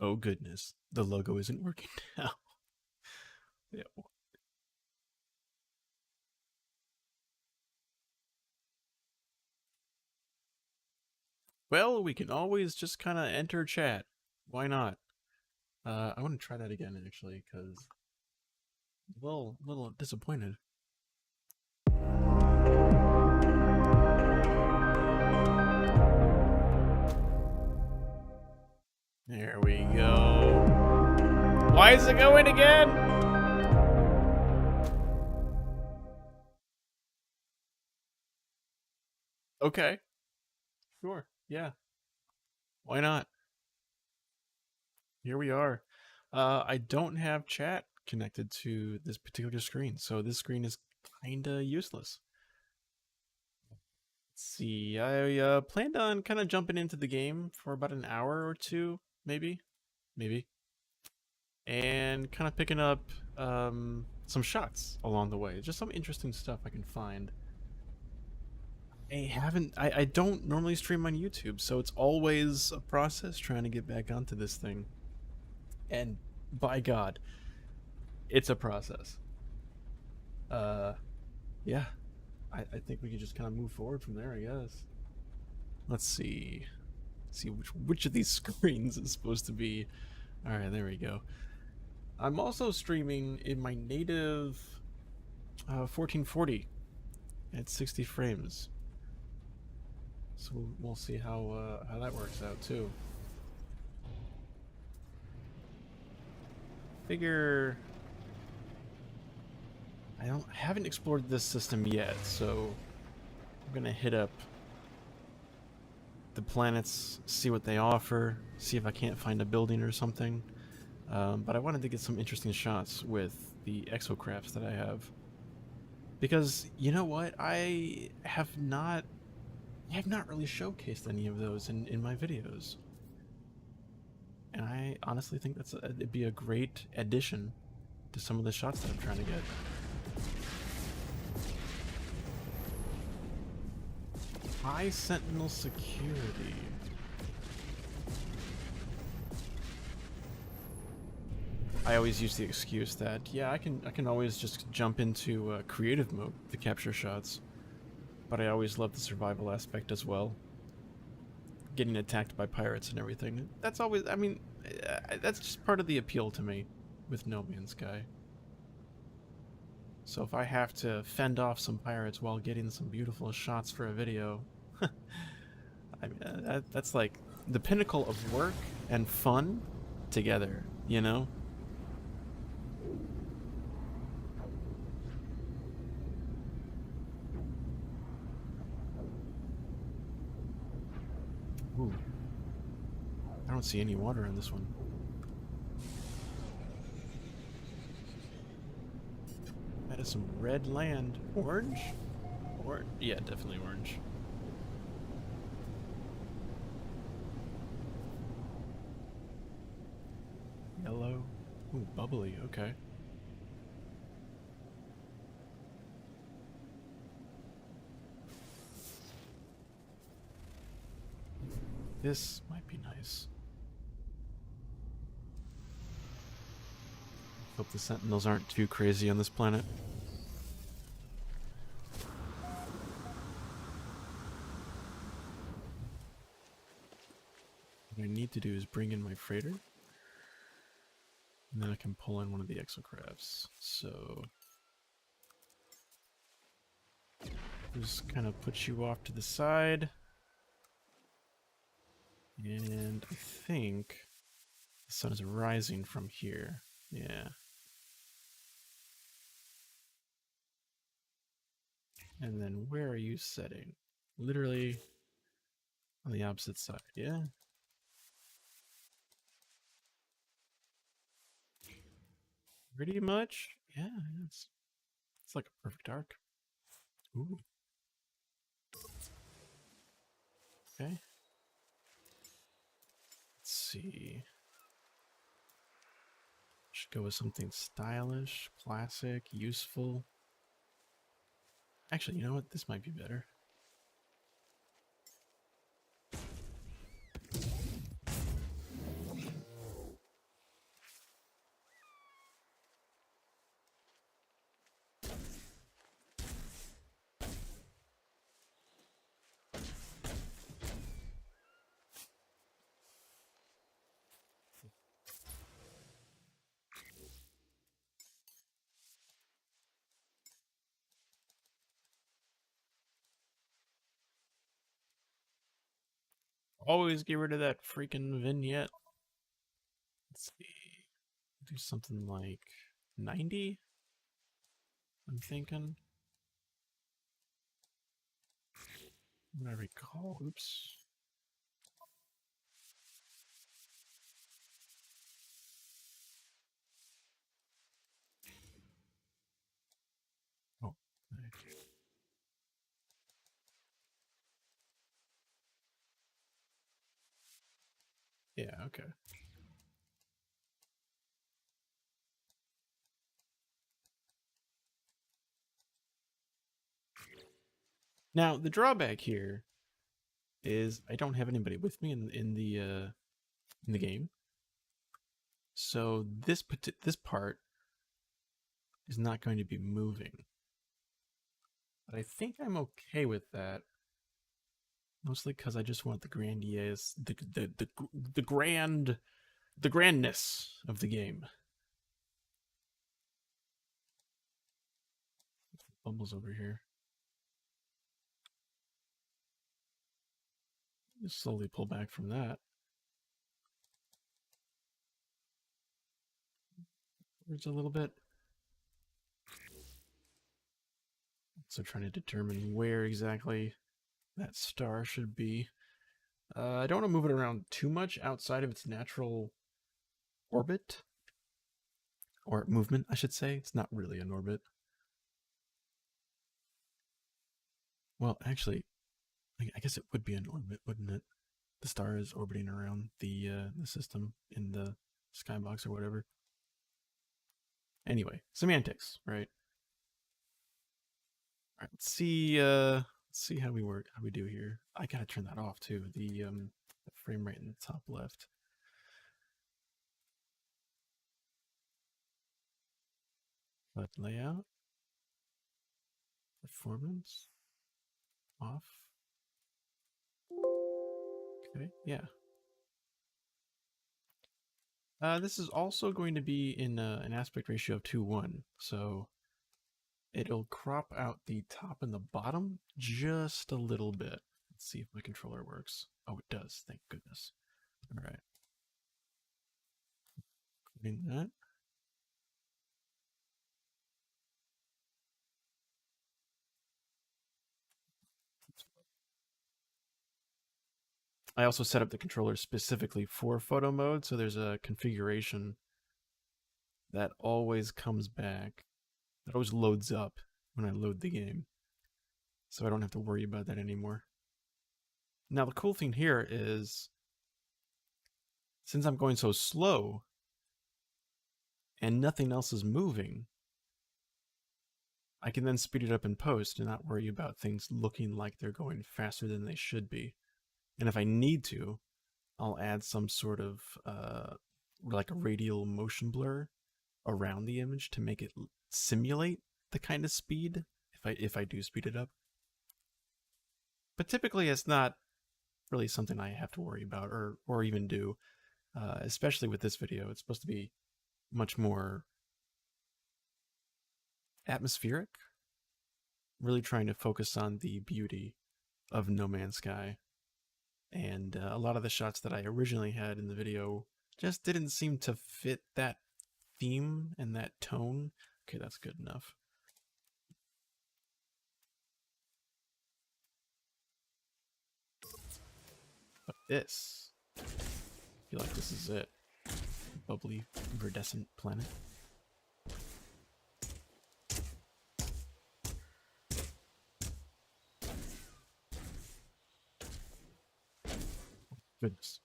Oh goodness, the logo isn't working now. Yeah. Well, we can always just kind of enter chat. Why not? I want to try that again actually, because little disappointed. There we go. Why is it going again? Okay. Sure. Yeah. Why not? Here we are. I don't have chat connected to this particular screen, so this screen is kinda useless. Let's see. I planned on kind of jumping into the game for about an hour or two, maybe, and kind of picking up some shots along the way. Just some interesting stuff I can find. I don't normally stream on YouTube, so it's always a process trying to get back onto this thing. And by God, it's a process. Uh, yeah, I think we could just kind of move forward from there, I guess. Let's see. See which of these screens is supposed to be. All right, there we go. I'm also streaming in my native 1440 at 60 frames. So we'll see how that works out too. Figure I haven't explored this system yet, so I'm gonna hit up the planets, see what they offer, see if I can't find a building or something. But I wanted to get some interesting shots with the exocrafts that I have, because you know what, I have not really showcased any of those in my videos, and I honestly think it'd be a great addition to some of the shots that I'm trying to get. High Sentinel security. I always use the excuse that, yeah, I can always just jump into creative mode to capture shots, but I always love the survival aspect as well. Getting attacked by pirates and everything. That's always, I mean, that's just part of the appeal to me with No Man's Sky. So if I have to fend off some pirates while getting some beautiful shots for a video, I mean, that's like the pinnacle of work and fun together, you know? Ooh. I don't see any water in this one. That is some red land. Orange? Or yeah, definitely orange. Yellow. Ooh, bubbly, okay. This might be nice. Hope the sentinels aren't too crazy on this planet. What I need to do is bring in my freighter, and then I can pull in one of the exocrafts. So just kind of put you off to the side. And I think the sun is rising from here. Yeah. And then where are you setting? Literally on the opposite side, yeah? Pretty much. Yeah, it's like a perfect arc. Ooh. Okay. Let's see. Should go with something stylish, classic, useful. Actually, you know what? This might be better. Always get rid of that freaking vignette. Let's see. Do something like 90? I'm thinking. What I recall. Oops. Oh. Yeah, okay. Now, the drawback here is I don't have anybody with me in the game. So this part is not going to be moving. But I think I'm okay with that. Mostly because I just want the grandiose, the grandness of the game. Bumbles over here. Just slowly pull back from that. There's a little bit. So trying to determine where exactly that star should be. I don't want to move it around too much outside of its natural orbit. Or movement, I should say. It's not really an orbit. Well, actually, I guess it would be an orbit, wouldn't it? The star is orbiting around the system in the skybox or whatever. Anyway, semantics, right? All right, let's see how we do here. I gotta turn that off too. The frame rate in the top left. But layout, performance, off. Okay, yeah. This is also going to be in an aspect ratio of 2:1, so it'll crop out the top and the bottom just a little bit. Let's see if my controller works. Oh, it does. Thank goodness. All right. Including that. I also set up the controller specifically for photo mode, so there's a configuration that always comes back, that always loads up when I load the game. So I don't have to worry about that anymore. Now, the cool thing here is, since I'm going so slow and nothing else is moving, I can then speed it up in post and not worry about things looking like they're going faster than they should be. And if I need to, I'll add some sort of like a radial motion blur around the image to make it simulate the kind of speed if I do speed it up. But typically, it's not really something I have to worry about or even do. Especially with this video, it's supposed to be much more atmospheric. Really trying to focus on the beauty of No Man's Sky. And a lot of the shots that I originally had in the video just didn't seem to fit that theme and that tone. Okay, that's good enough. But this, I feel like this is it. Bubbly, iridescent planet. Goodness.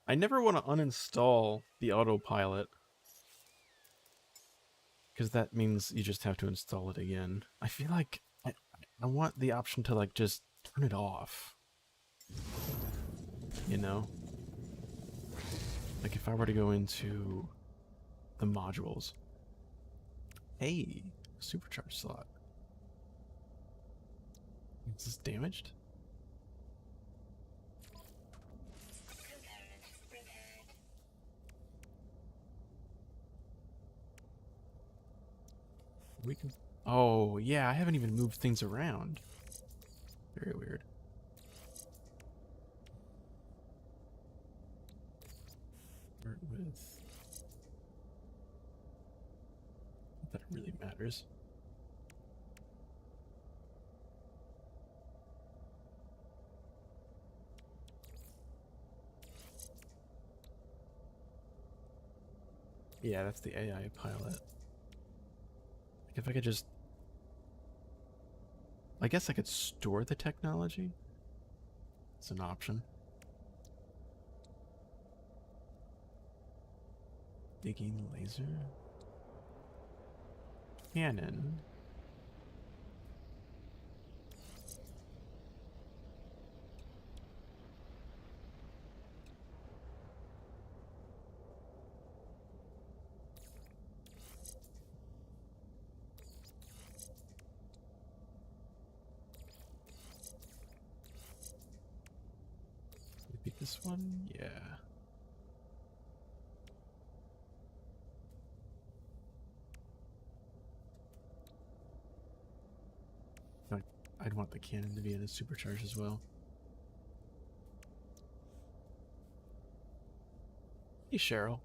I never want to uninstall the autopilot, because that means you just have to install it again. I feel like I want the option to like just turn it off. You know? Like if I were to go into the modules. Hey, supercharge slot. Is this damaged? We can. Oh, yeah, I haven't even moved things around. Very weird. Start with... Not that really matters. Yeah, that's the AI pilot. Like if I could just... I guess I could store the technology. It's an option. Digging laser. Cannon. Maybe this one? Yeah. I'd want the cannon to be in a supercharge as well. Hey, Cheryl.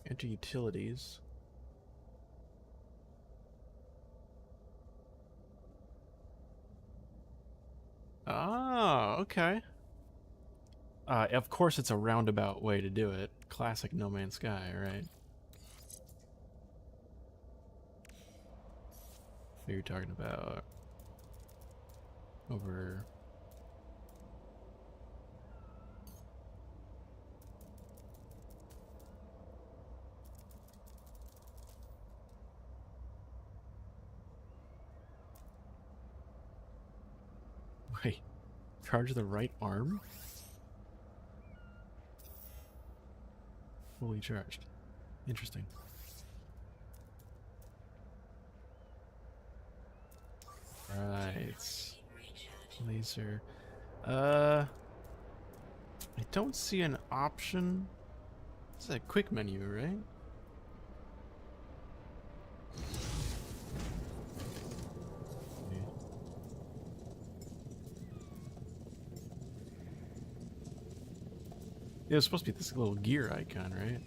Enter utilities. Oh, okay. Of course it's a roundabout way to do it. Classic No Man's Sky, right? What you're talking about? Over... Wait. Charge the right arm? Fully charged. Interesting. Right. Laser. I don't see an option. It's a quick menu, right? It was supposed to be this little gear icon, right?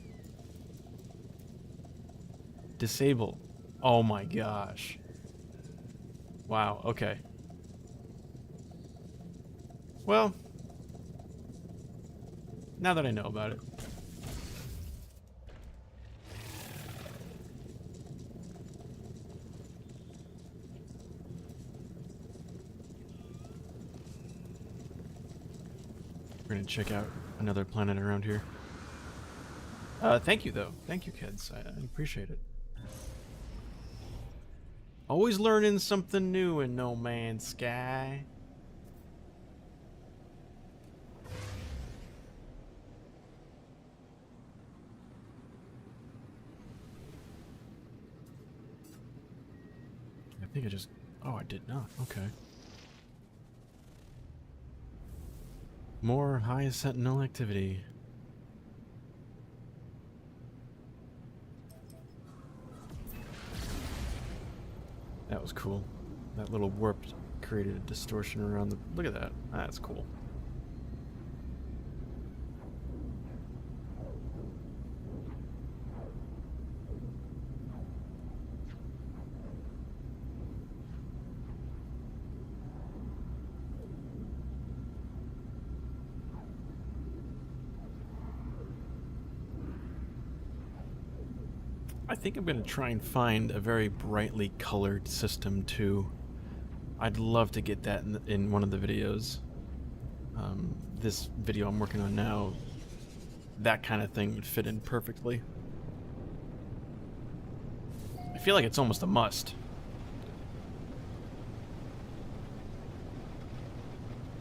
Disable. Oh my gosh. Wow, okay. Well, now that I know about it. We're gonna check out another planet around here. Thank you, though. Thank you, kids. I appreciate it. Always learning something new in No Man's Sky. I think I just... Oh, I did not. Okay. More high sentinel activity. That was cool. That little warp created a distortion around the... Look at that. That's cool. I think I'm going to try and find a very brightly colored system too. I'd love to get that in one of the videos. This video I'm working on now, that kind of thing would fit in perfectly. I feel like it's almost a must.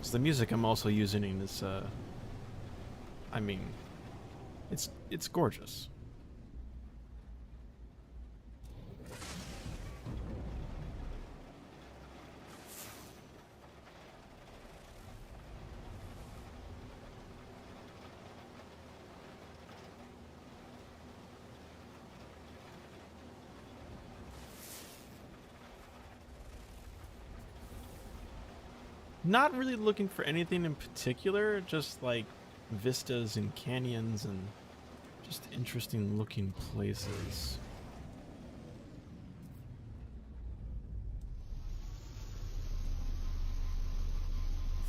So the music I'm also using is, I mean, it's gorgeous. Not really looking for anything in particular, just like vistas and canyons and just interesting looking places.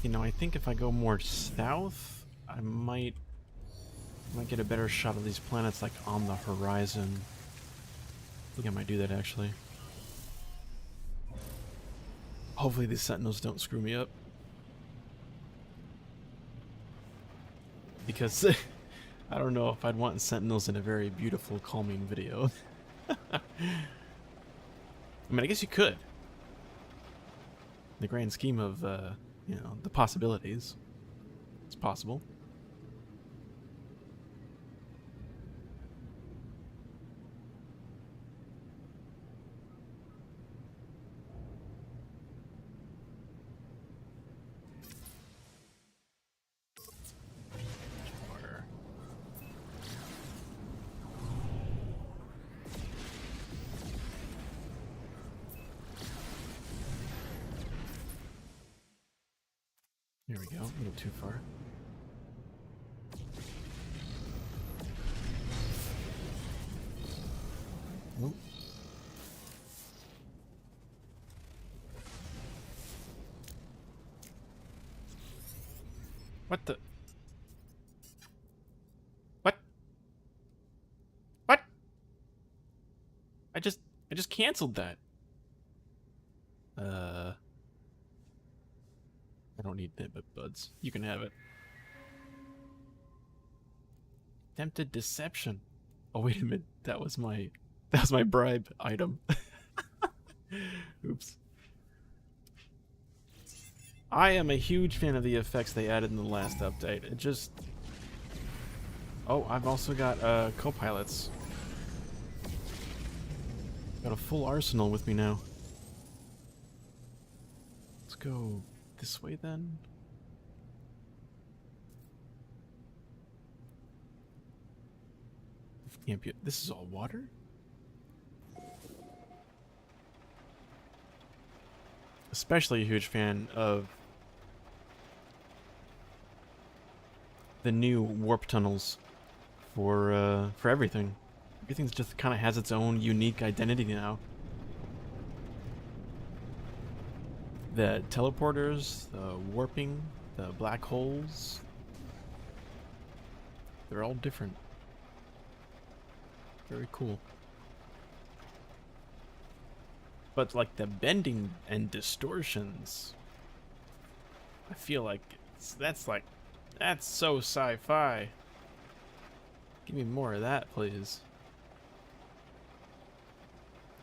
You know, I think if I go more south, I might get a better shot of these planets like on the horizon. I think I might do that actually. Hopefully these sentinels don't screw me up. Because I don't know if I'd want sentinels in a very beautiful, calming video. I mean, I guess you could. In the grand scheme of, you know, the possibilities. It's possible. Here we go, a little too far. Nope. What the? What? What? I just canceled that. I don't need Nibit buds. You can have it. Attempted deception. Oh wait a minute. That was my bribe item. Oops. I am a huge fan of the effects they added in the last update. It just... Oh, I've also got co-pilots. Got a full arsenal with me now. Let's go this way then. This is all water? Especially a huge fan of the new warp tunnels for everything. Everything's just kind of has its own unique identity now. The teleporters, the warping, the black holes, they're all different. Very cool. But like the bending and distortions, I feel like that's so sci-fi. Give me more of that, please.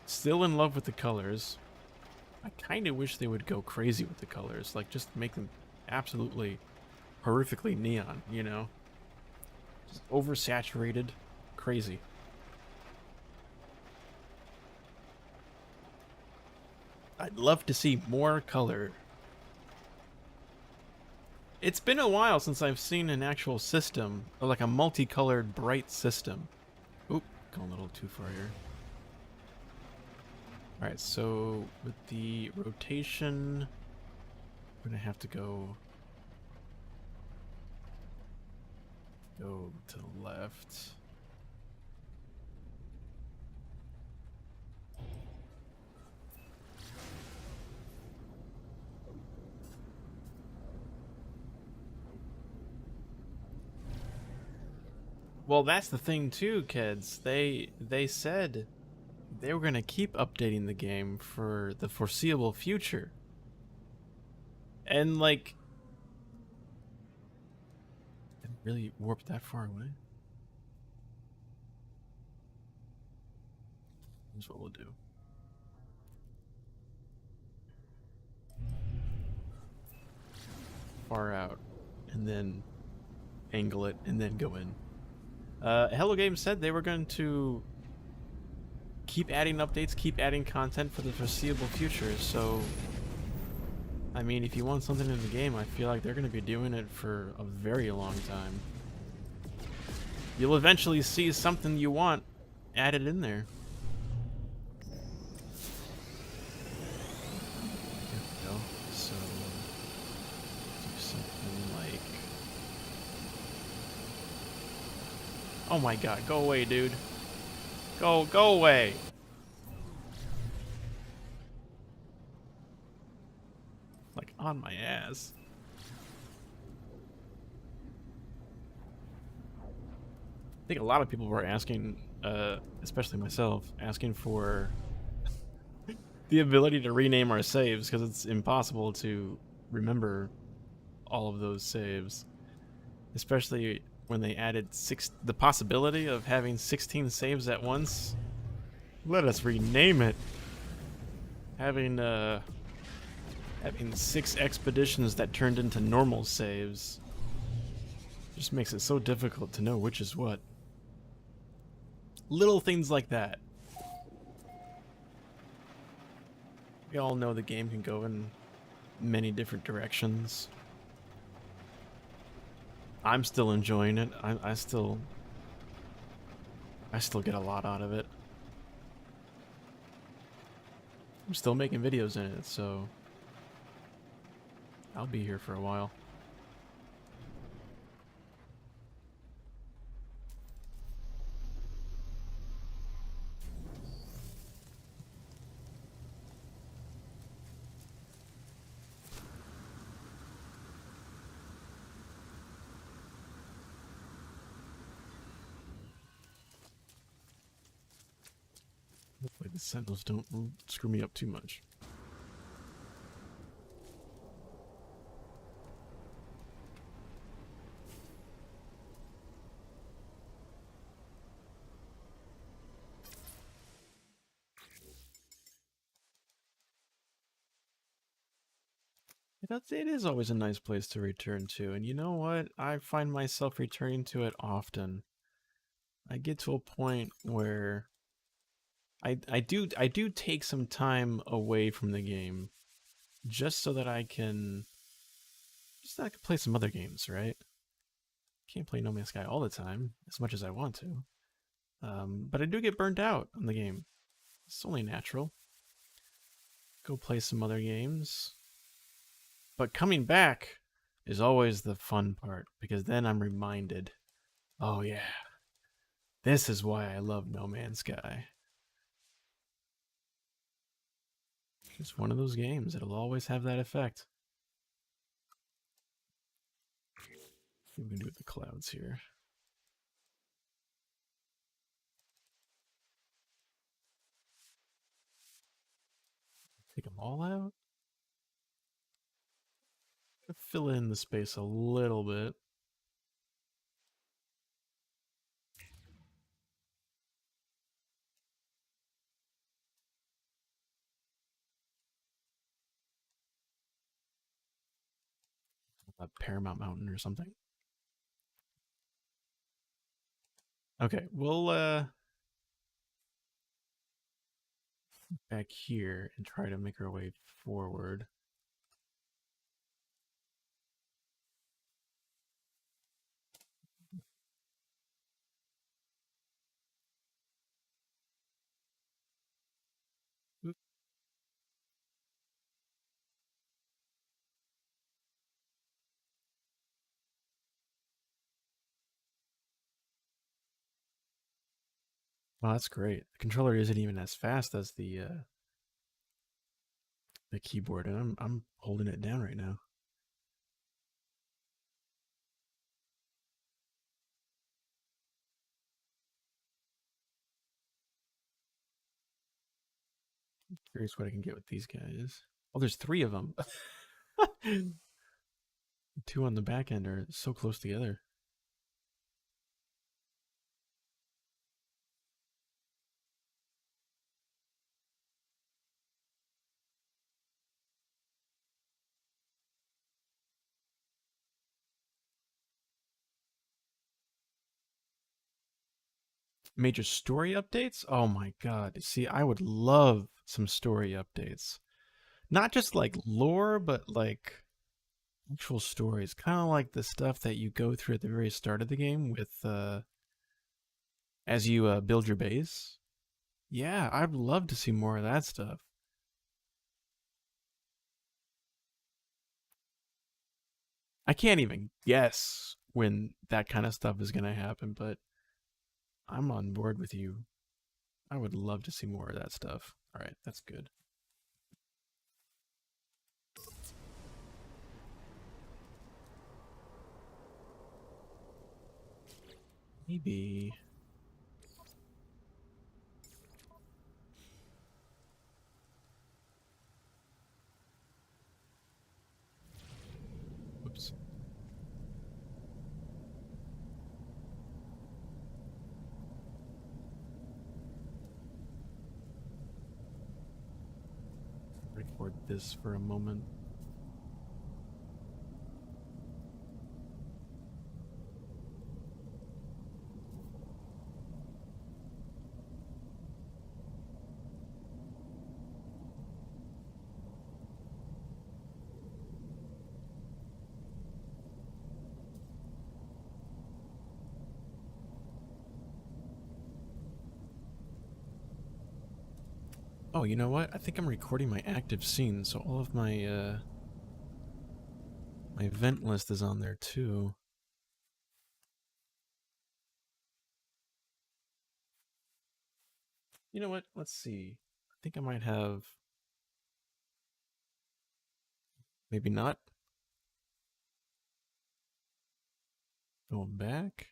Still in love with the colors. I kind of wish they would go crazy with the colors, like just make them absolutely horrifically neon, you know? Just oversaturated, crazy. I'd love to see more color. It's been a while since I've seen an actual system, or like a multicolored bright system. Oop, going a little too far here. Alright, so with the rotation, I'm gonna have to go to the left. Well, that's the thing too, kids. They said they were gonna keep updating the game for the foreseeable future. And like, didn't really warp that far away. Here's what we'll do. Far out, and then angle it, and then go in. Hello Games said they were going to keep adding updates, keep adding content for the foreseeable future, so I mean, if you want something in the game, I feel like they're going to be doing it for a very long time. You'll eventually see something you want added in there. There we go. So Oh my god, go away, dude. Go away. Like, on my ass. I think a lot of people were asking, especially myself, asking for the ability to rename our saves because it's impossible to remember all of those saves, especially when they added the possibility of having 16 saves at once. Let us rename it. Having 6 expeditions that turned into normal saves just makes it so difficult to know which is what. Little things like that. We all know the game can go in many different directions. I'm still enjoying it. I still get a lot out of it. I'm still making videos in it, so I'll be here for a while. Hopefully the sentinels don't screw me up too much. It is always a nice place to return to, and you know what? I find myself returning to it often. I get to a point where I do take some time away from the game just so that I can play some other games, right? Can't play No Man's Sky all the time as much as I want to. But I do get burnt out on the game. It's only natural. Go play some other games. But coming back is always the fun part because then I'm reminded, oh yeah, this is why I love No Man's Sky. It's one of those games. It'll always have that effect. What we can do with the clouds here. Take them all out. Fill in the space a little bit. A Paramount Mountain or something. Okay, we'll back here and try to make our way forward. Well, that's great. The controller isn't even as fast as the keyboard, and I'm holding it down right now. Curious what I can get with these guys. Oh, there's 3 of them. 2 on the back end are so close together. Major story updates? Oh my god. See, I would love some story updates. Not just like lore, but like actual stories. Kind of like the stuff that you go through at the very start of the game with as you build your base. Yeah, I'd love to see more of that stuff. I can't even guess when that kind of stuff is going to happen, but I'm on board with you. I would love to see more of that stuff. All right, that's good. Maybe. Whoops. Record this for a moment. Oh, you know what? I think I'm recording my active scene, so all of my my event list is on there too. You know what? Let's see. I think I might have. Maybe not. Going back.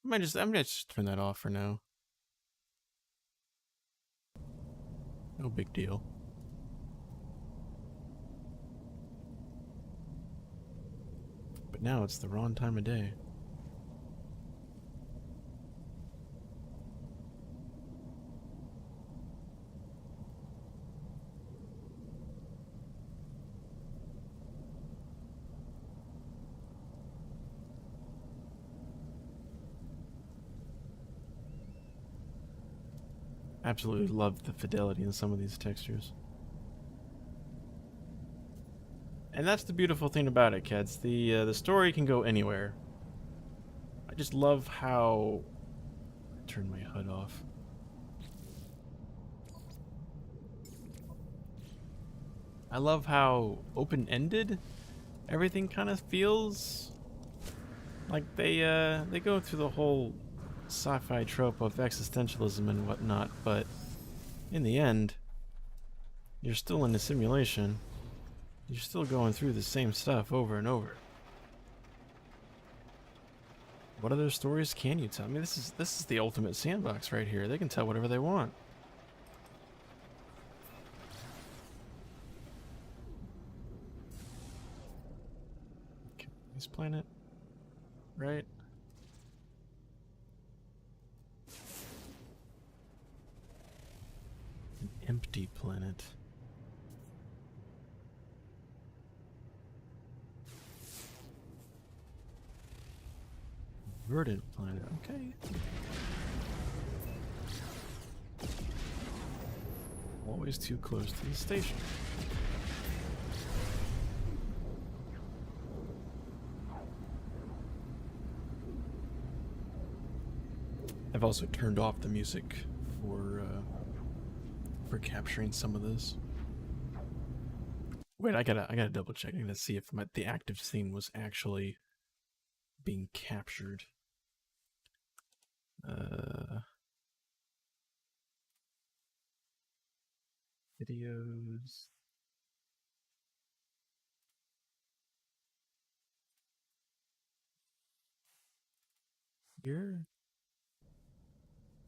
I'm gonna just turn that off for now. No big deal. But now it's the wrong time of day. Absolutely love the fidelity in some of these textures. And that's the beautiful thing about it, kids. The story can go anywhere. I just love how... Turn my HUD off. I love how open-ended everything kind of feels. Like they go through the whole sci-fi trope of existentialism and whatnot, but in the end, you're still in a simulation. You're still going through the same stuff over and over. What other stories can you tell? I mean, this is the ultimate sandbox right here. They can tell whatever they want. Okay, this planet, right? An empty planet. Verdant planet, okay. Always too close to the station. I've also turned off the music for capturing some of this. Wait, I gotta double check. I gotta see if the active scene was actually being captured. Videos. Here.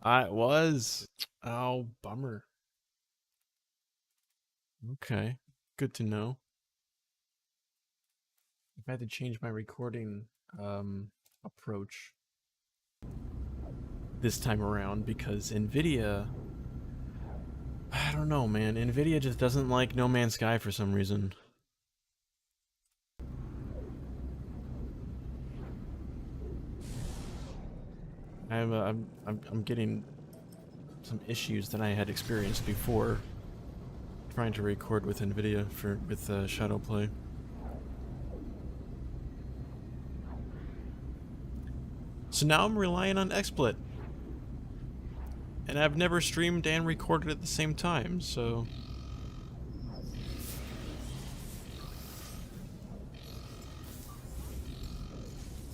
I was. Oh, bummer. Okay. Good to know. If I had to change my recording approach this time around, because NVIDIA, I don't know, man. NVIDIA just doesn't like No Man's Sky for some reason. I'm getting some issues that I had experienced before trying to record with NVIDIA with Shadowplay. So now I'm relying on XSplit. And I've never streamed and recorded at the same time, so...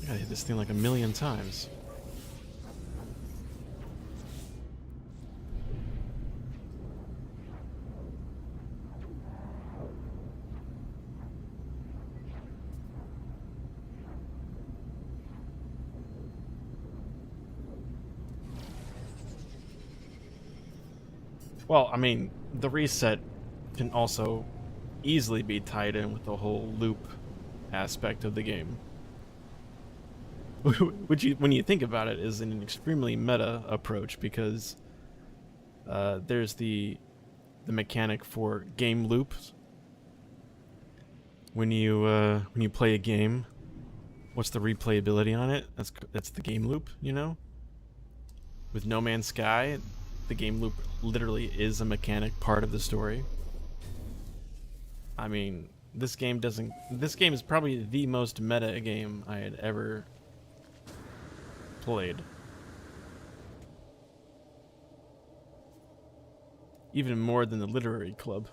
I gotta hit this thing like a million times. Well, I mean, the reset can also easily be tied in with the whole loop aspect of the game. Which, when you think about it, is an extremely meta approach because there's the mechanic for game loops. When you play a game, what's the replayability on it? That's the game loop, you know? With No Man's Sky, the game loop literally is a mechanic part of the story. I mean, this game doesn't. This game is probably the most meta game I had ever played. Even more than the literary club.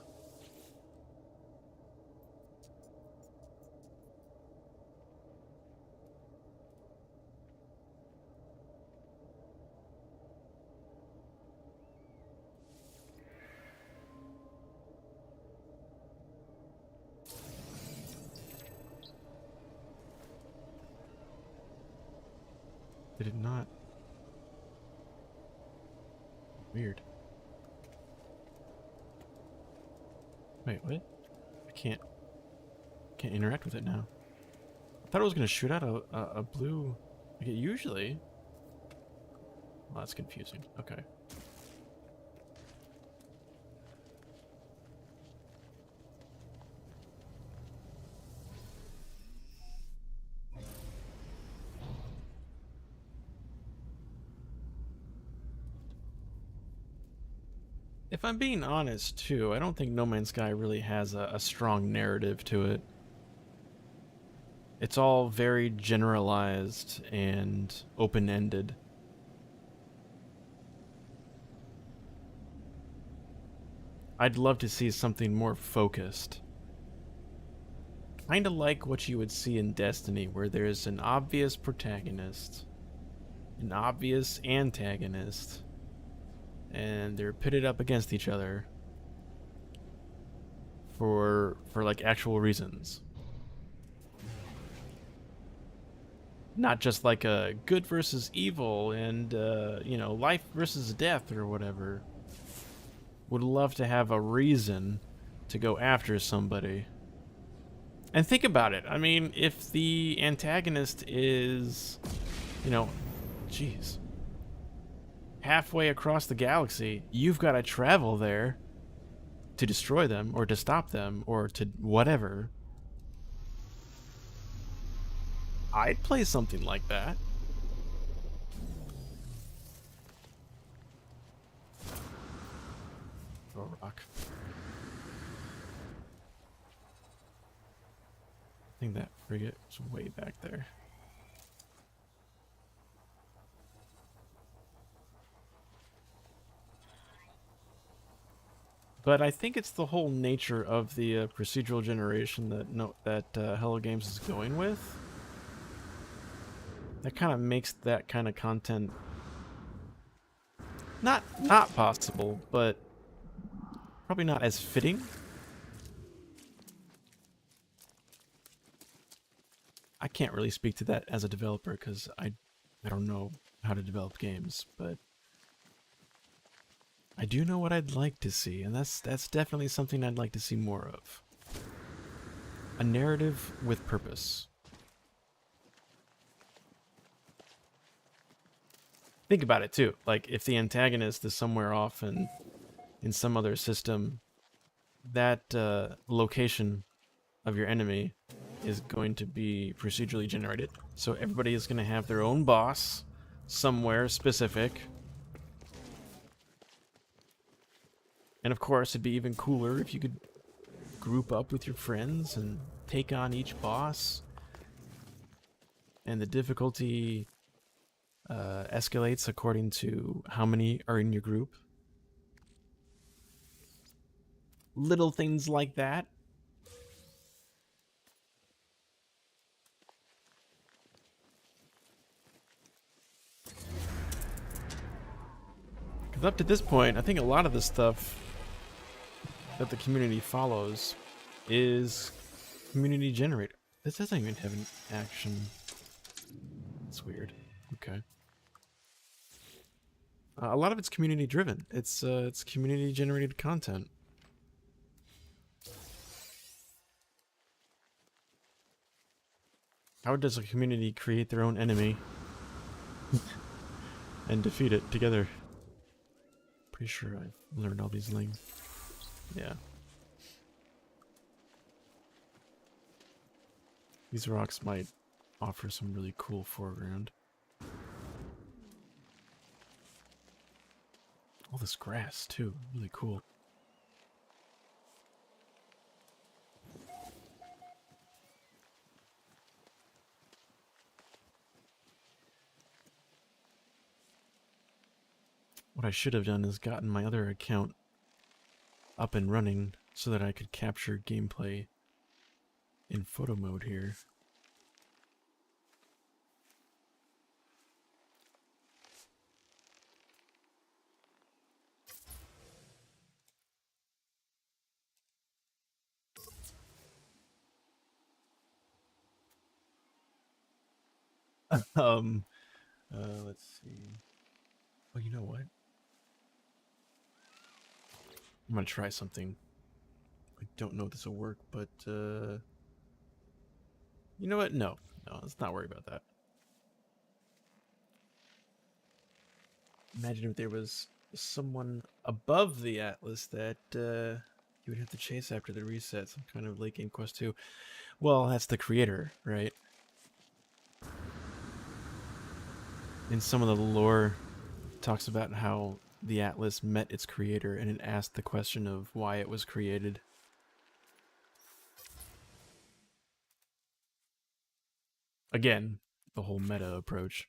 Did it not? Weird. Wait, what? I can't interact with it now. I thought it was gonna shoot out a blue, like it usually. Well, that's confusing. Okay. If I'm being honest, too, I don't think No Man's Sky really has a strong narrative to it. It's all very generalized and open-ended. I'd love to see something more focused. Kinda like what you would see in Destiny, where there's an obvious protagonist, an obvious antagonist, and they're pitted up against each other for like actual reasons. Not just like a good versus evil and you know, life versus death or whatever. Would love to have a reason to go after somebody. And think about it. I mean, if the antagonist is, you know, jeez, halfway across the galaxy, you've got to travel there to destroy them or to stop them or to whatever. I'd play something like that. Throw a rock. I think that frigate was way back there. But I think it's the whole nature of the procedural generation that Hello Games is going with. That kind of makes that kind of content not possible, but probably not as fitting. I can't really speak to that as a developer because I don't know how to develop games, but I do know what I'd like to see, and that's definitely something I'd like to see more of. A narrative with purpose. Think about it too. Like if the antagonist is somewhere off and in some other system, that location of your enemy is going to be procedurally generated. So everybody is going to have their own boss somewhere specific. And of course, it'd be even cooler if you could group up with your friends and take on each boss. And the difficulty escalates according to how many are in your group. Little things like that. Because up to this point, I think a lot of the stuff that the community follows is community generated. This doesn't even have an action. It's weird. Okay. A lot of it's community driven. It's community generated content. How does a community create their own enemy and defeat it together? Pretty sure I've learned all these things. Yeah. These rocks might offer some really cool foreground. All this grass, too. Really cool. What I should have done is gotten my other account up and running so that I could capture gameplay in photo mode here. um, let's see. Oh, you know what? I'm gonna try something. I don't know if this will work, but you know what? No, let's not worry about that. Imagine if there was someone above the Atlas that you would have to chase after the reset, some kind of late game quest too. Well, that's the creator, right? In some of the lore, it talks about how the Atlas met its creator and it asked the question of why it was created. Again, the whole meta approach.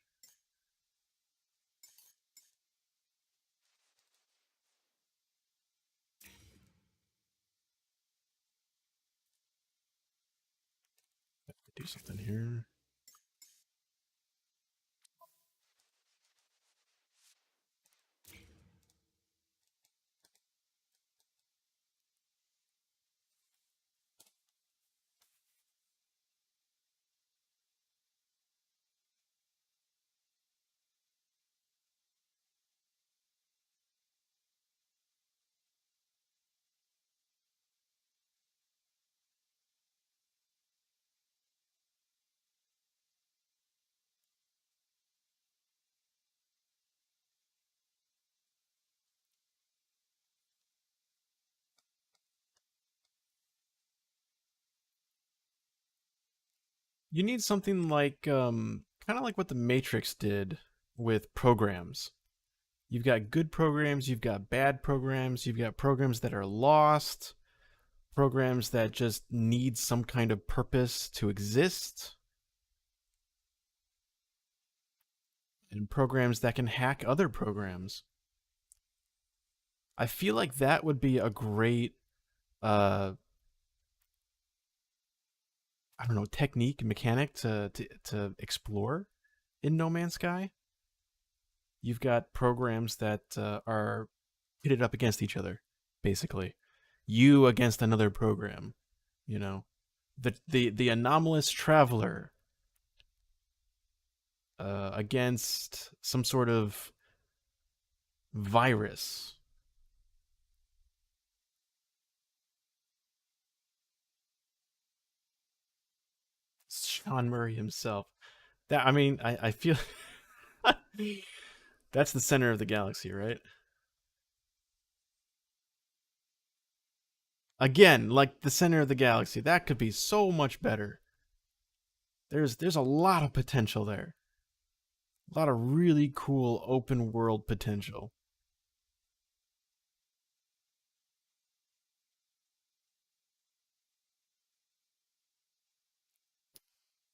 Do something here. You need something like kind of like what the Matrix did with programs. You've got good programs, you've got bad programs, you've got programs that are lost, programs that just need some kind of purpose to exist, and programs that can hack other programs. I feel like that would be a great uh I don't know, technique, mechanic to explore in No Man's Sky. You've got programs that are pitted up against each other, basically. You against another program, you know. The anomalous traveler against some sort of virus. Sean Murray himself. That I mean, I feel that's the center of the galaxy, right? Again, like the center of the galaxy. That could be so much better. There's a lot of potential there. A lot of really cool open world potential.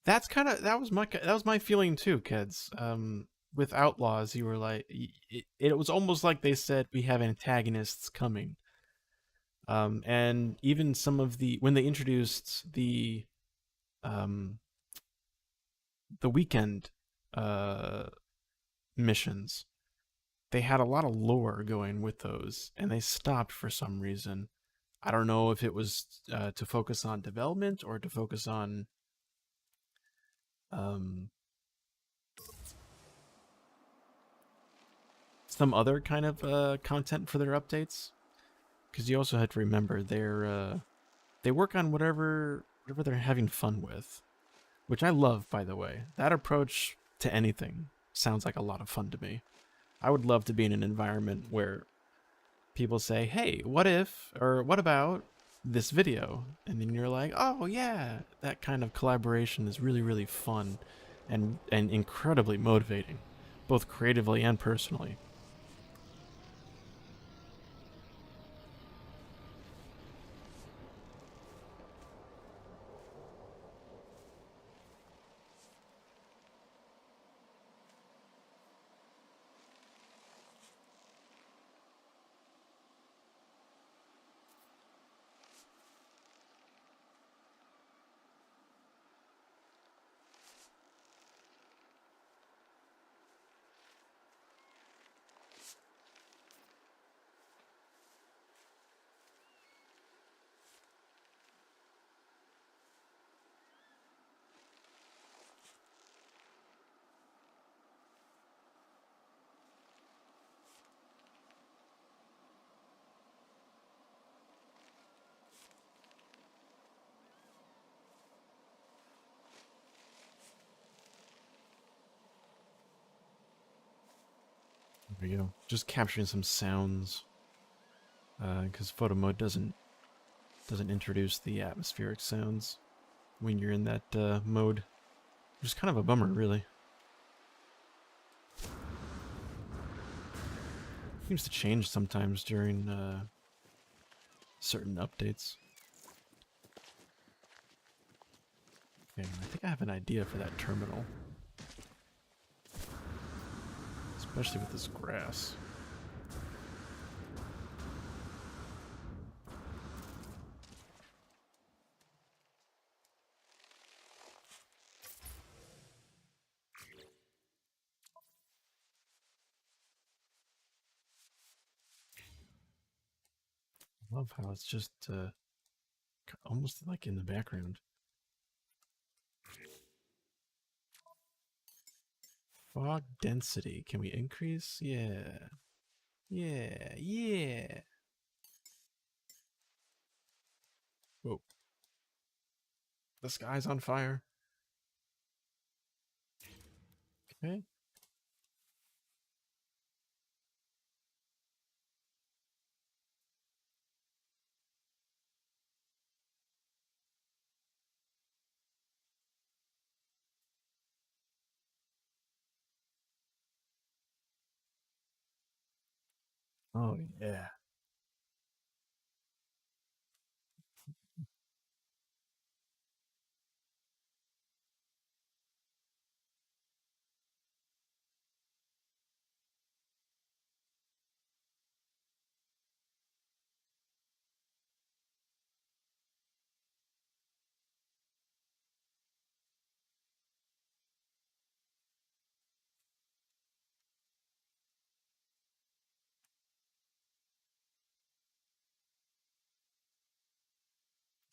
That was my feeling too, kids. With Outlaws, you were like, it was almost like they said we have antagonists coming. And even some of the when they introduced um the weekend uh missions, they had a lot of lore going with those, and they stopped for some reason. I don't know if it was to focus on development or to focus on um some other kind of content for their updates, because you also have to remember they work on whatever they're having fun with, which I love, by the way. That approach to anything sounds like a lot of fun to me. I would love to be in an environment where people say, "Hey, what if or what about this video?" And then you're like, "Oh yeah." That kind of collaboration is really really fun and incredibly motivating, both creatively and personally. There we go. Just capturing some sounds, because photo mode doesn't introduce the atmospheric sounds when you're in that mode, which is kind of a bummer, really. Seems to change sometimes during certain updates. Okay, I think I have an idea for that terminal, especially with this grass. I love how it's just almost like in the background. Fog density. Can we increase? Yeah. Yeah. Yeah. Whoa. The sky's on fire. Okay. Oh, yeah.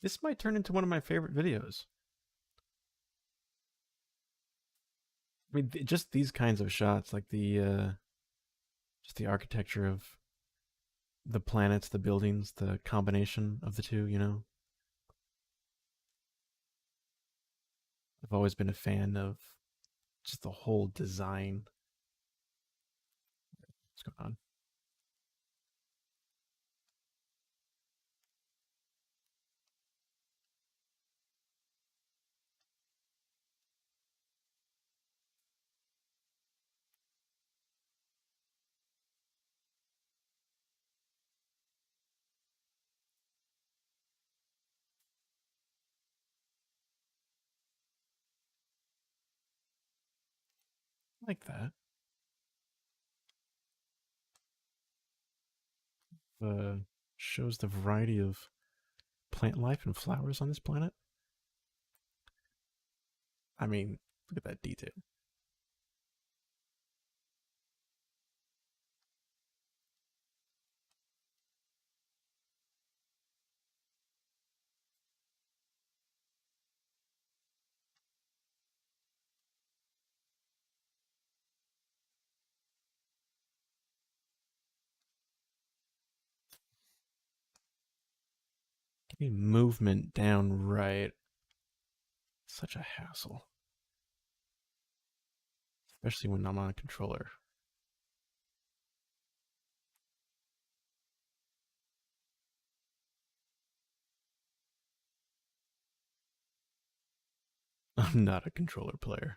This might turn into one of my favorite videos. I mean, just these kinds of shots, like just the architecture of the planets, the buildings, the combination of the two. I've always been a fan of just the whole design. What's going on? I like that. Uh, Shows the variety of plant life and flowers on this planet. I mean, look at that detail. Movement down right. Such a hassle. Especially when I'm on a controller. I'm not a controller player.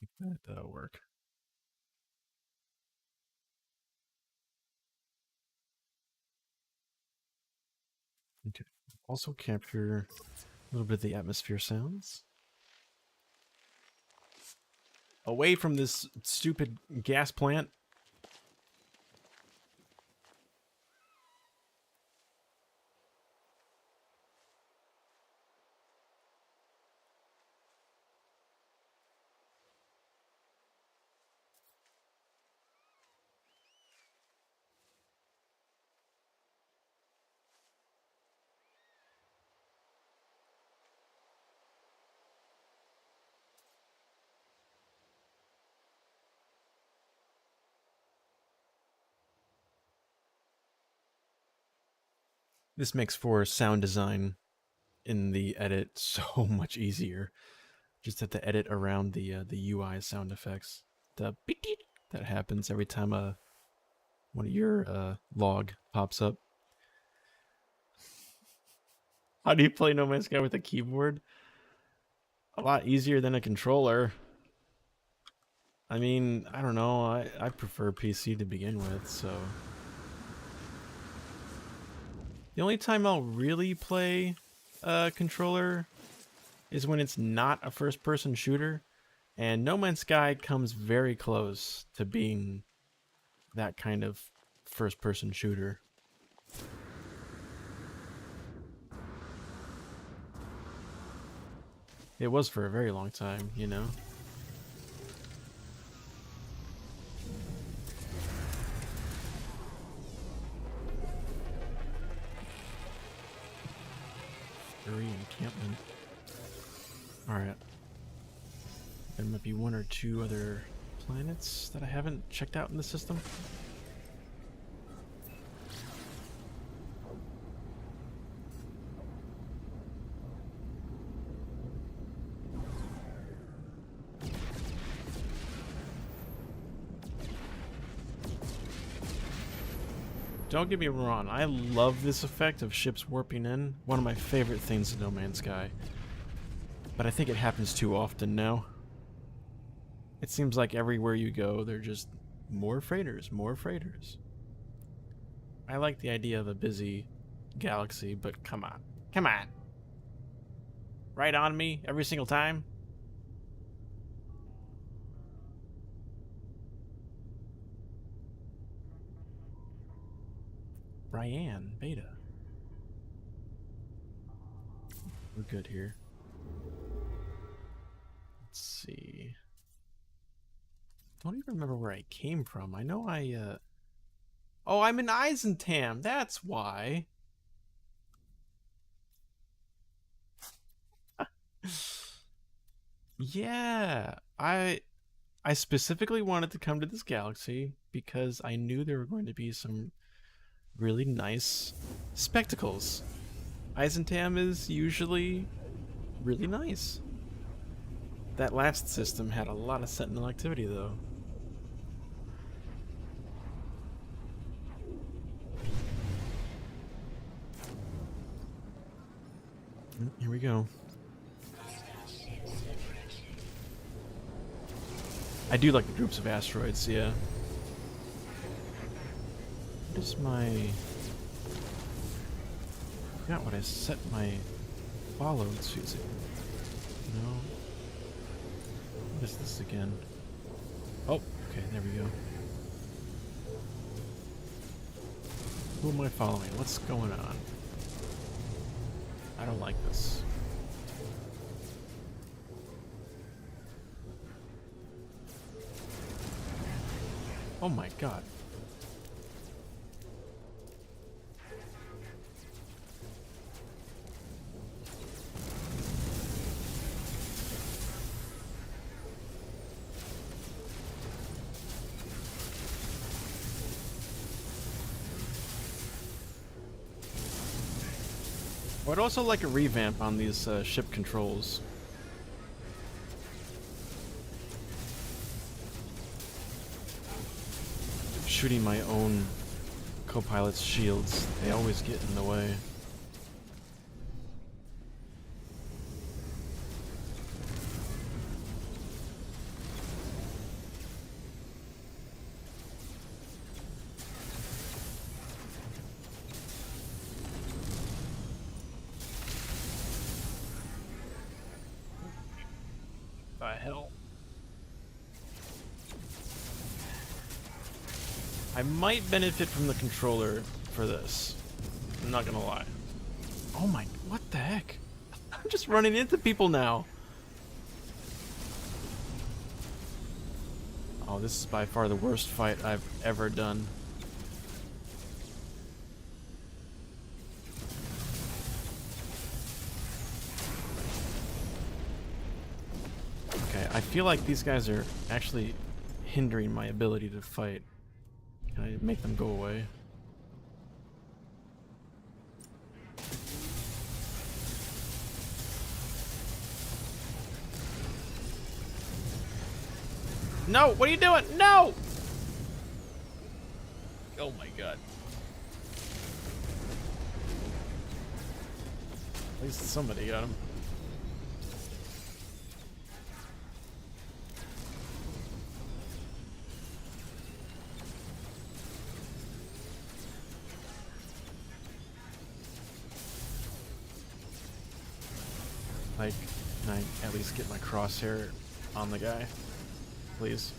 I think that'll work. Okay. Also capture a little bit of the atmosphere sounds. Away from this stupid gas plant. This makes for sound design in the edit so much easier. Just have to edit around the UI sound effects. The beep that happens every time one of your log pops up. How do you play No Man's Sky with a keyboard? A lot easier than a controller. I mean, I don't know. I prefer PC to begin with, so. The only time I'll really play a controller is when it's not a first-person shooter, and No Man's Sky comes very close to being that kind of first-person shooter. It was for a very long time, you know? Encampment. Alright. There might be one or two other planets that I haven't checked out in the system. Don't get me wrong, I love this effect of ships warping in. One of my favorite things in No Man's Sky. But I think it happens too often now. It seems like everywhere you go, they're just more freighters, more freighters. I like the idea of a busy galaxy, but come on. Come on. Right on me every single time? Brian, Beta. We're good here. Let's see. Don't even remember where I came from. I know Oh, I'm in Eisentam. That's why. Yeah. I specifically wanted to come to this galaxy because I knew there were going to be some really nice spectacles. Eisentam is usually really nice. That last system had a lot of Sentinel activity, though. Here we go. I do like the groups of asteroids, yeah. What is my... I forgot what I set my follow to. No. What is this again? Oh, okay, there we go. Who am I following? What's going on? I don't like this. Oh my god. I'd also like a revamp on these ship controls. Shooting my own co-pilot's shields, they always get in the way. The hell? I might benefit from the controller for this. I'm not gonna lie. Oh my, what the heck? I'm just running into people now. Oh, this is by far the worst fight I've ever done. Okay, I feel like these guys are actually hindering my ability to fight. Can I make them go away? No! What are you doing? No! Oh my god. At least somebody got him. Like, can I at least get my crosshair on the guy? Please.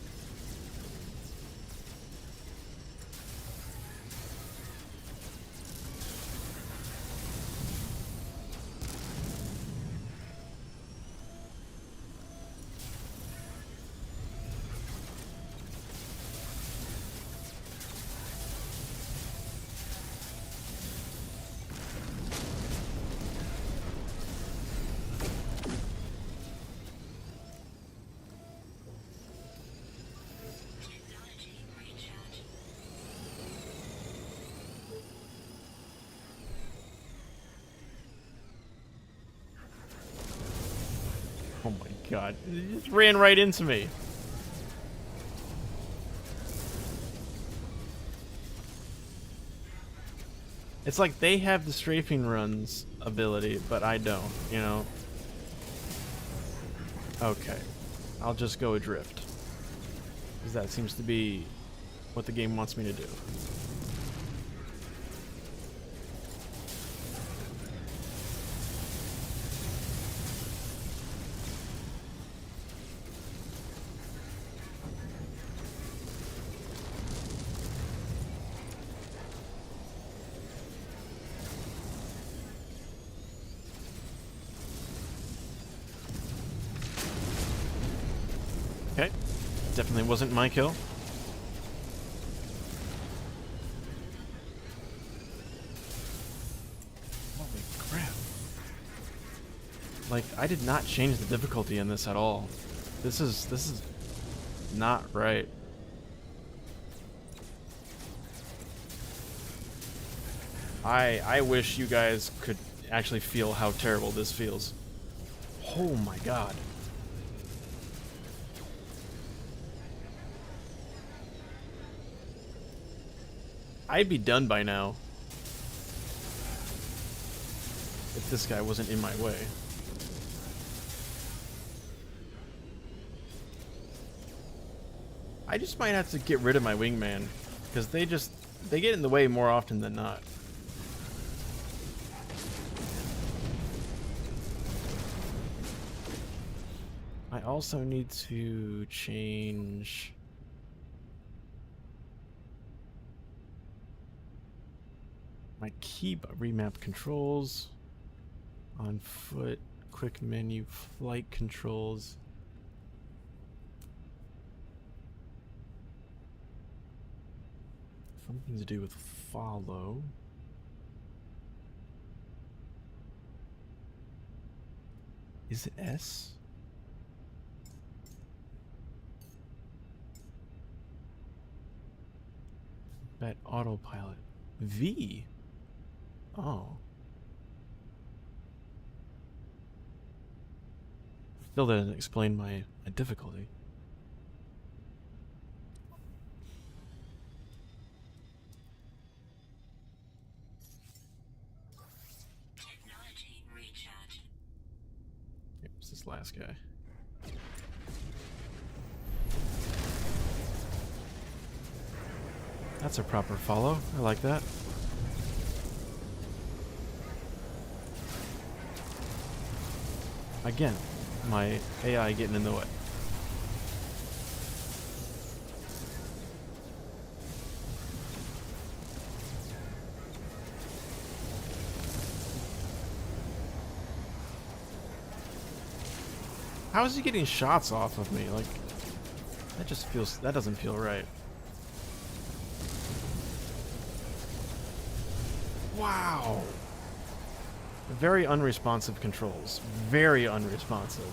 Oh my god. It just ran right into me. It's like they have the strafing runs ability, but I don't, you know? Okay. I'll just go adrift. Because that seems to be what the game wants me to do. Okay. Definitely wasn't my kill. Holy crap. Like, I did not change the difficulty in this at all. This is not right. I wish you guys could actually feel how terrible this feels. Oh my god. I'd be done by now if this guy wasn't in my way. I just might have to get rid of my wingman, because they get in the way more often than not. I also need to change my key remap controls on foot, quick menu, flight controls. Something to do with follow. Is it S? Bet autopilot. V? Oh. Still doesn't explain my difficulty. Technology recharge. Here's this last guy. That's a proper follow. I like that. Again, my AI getting in the way. How is he getting shots off of me? Like, that doesn't feel right. Wow. Very unresponsive controls. Very unresponsive.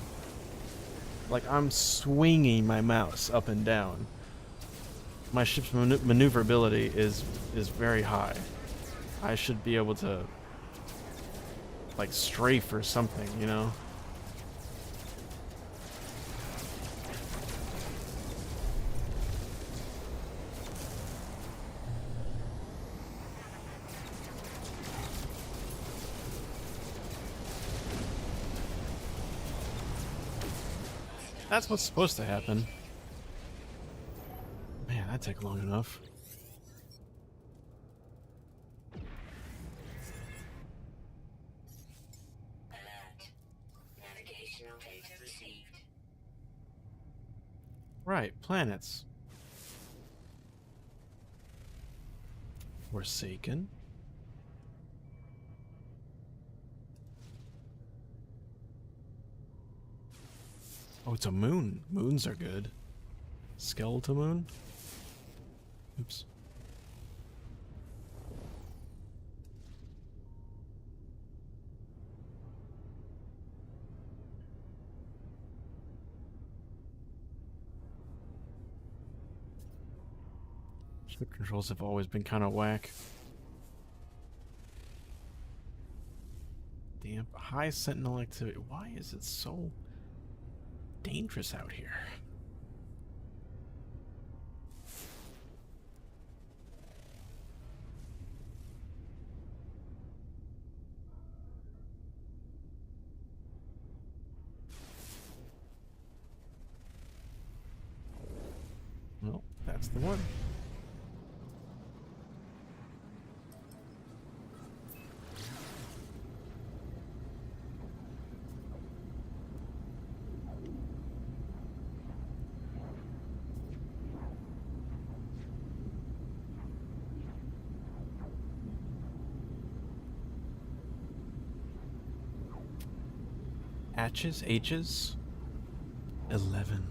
Like, I'm swinging my mouse up and down. My ship's maneuverability is very high. I should be able to, like, strafe or something, you know? That's what's supposed to happen. Man, that'd take long enough. Alert. Navigational data received. Right, planets. Forsaken. Oh, it's a moon. Moons are good. Skeletal moon? Oops. Ship controls have always been kind of whack. Damn, high sentinel activity. Why is it so dangerous out here? Well, that's the one. H's? 11.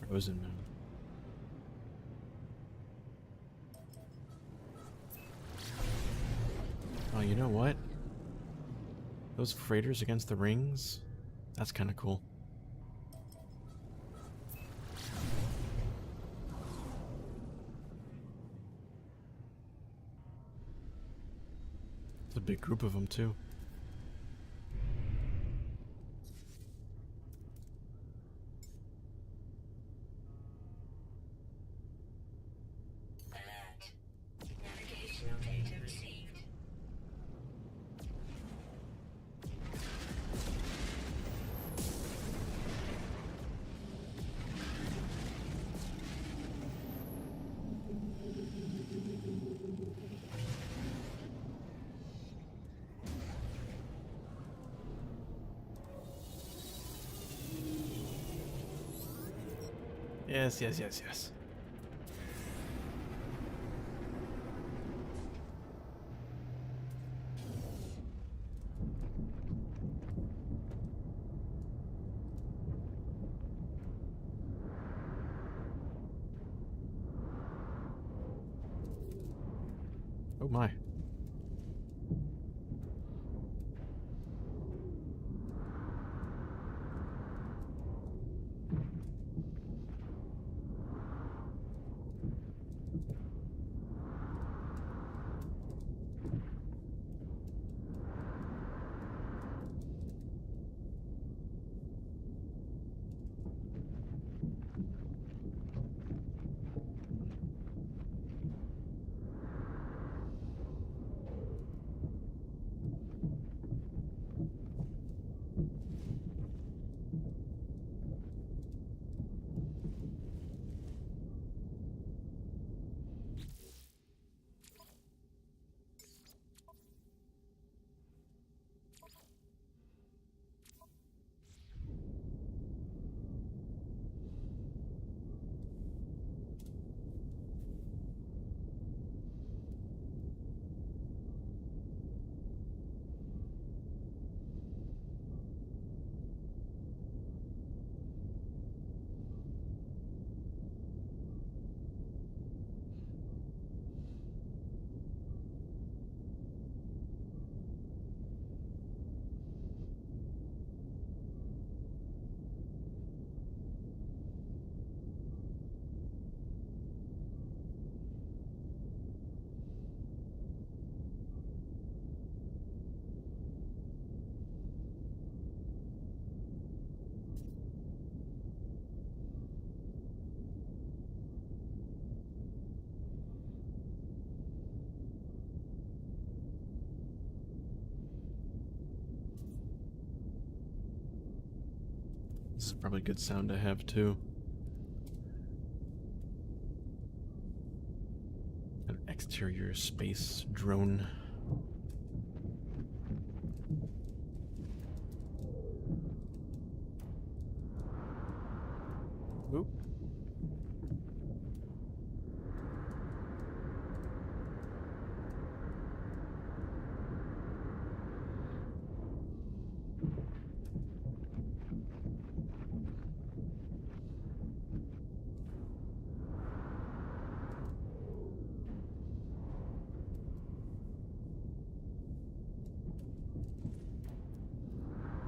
Frozen moon. Oh, you know what? Those freighters against the rings? That's kind of cool. It's a big group of them, too. Alert. Navigational data received. Yes, yes, yes, yes. Oh my. That's probably good sound to have too. An exterior space drone. Oop.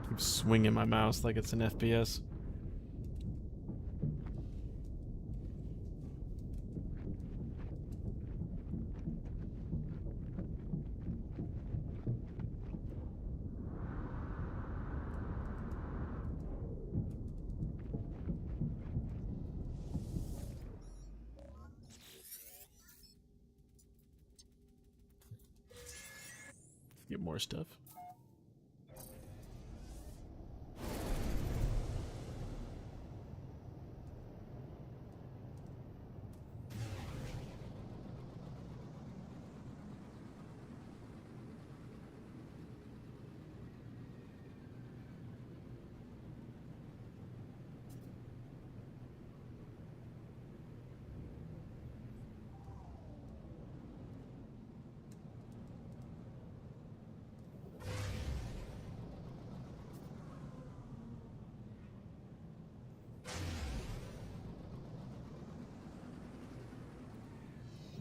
Keep swinging my mouse like it's an FPS. Get more stuff.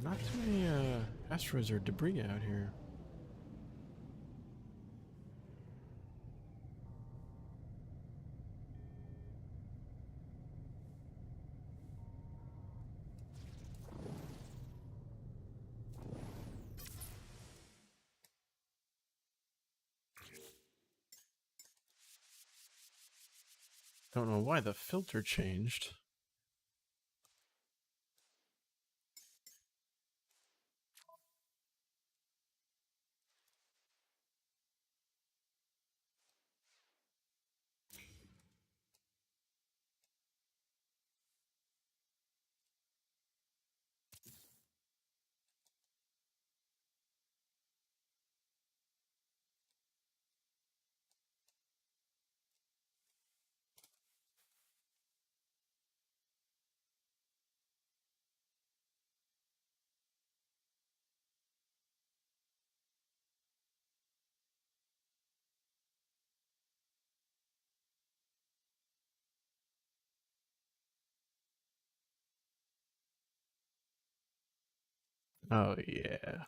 Not too many asteroids or debris out here. Don't know why the filter changed. Oh yeah.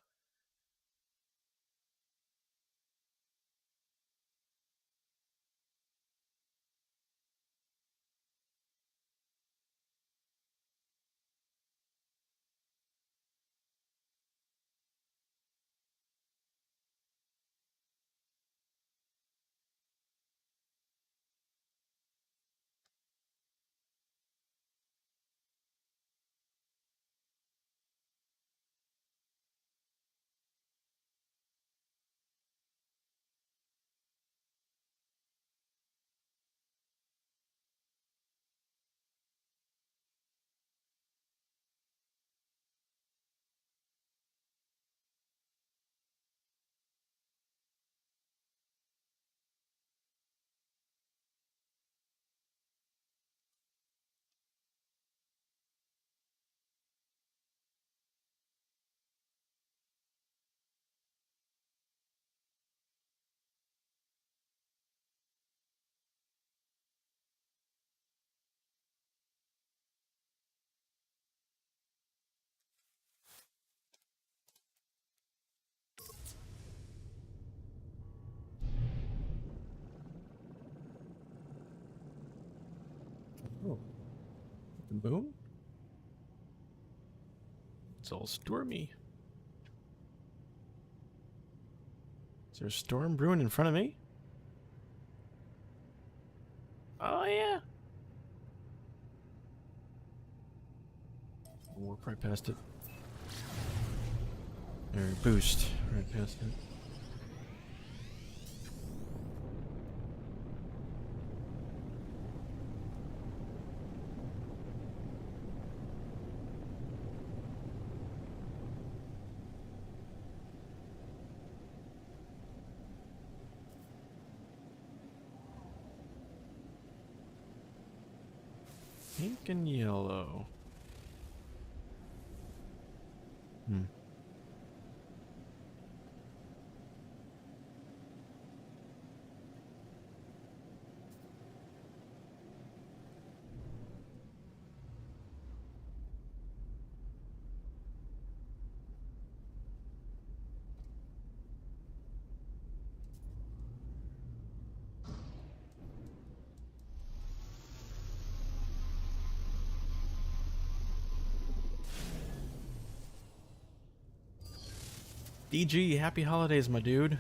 Oh, the moon? It's all stormy. Is there a storm brewing in front of me? Oh yeah. We're probably past it. Or boost. Right past it. Pink and yellow. Hmm. DG, happy holidays, my dude.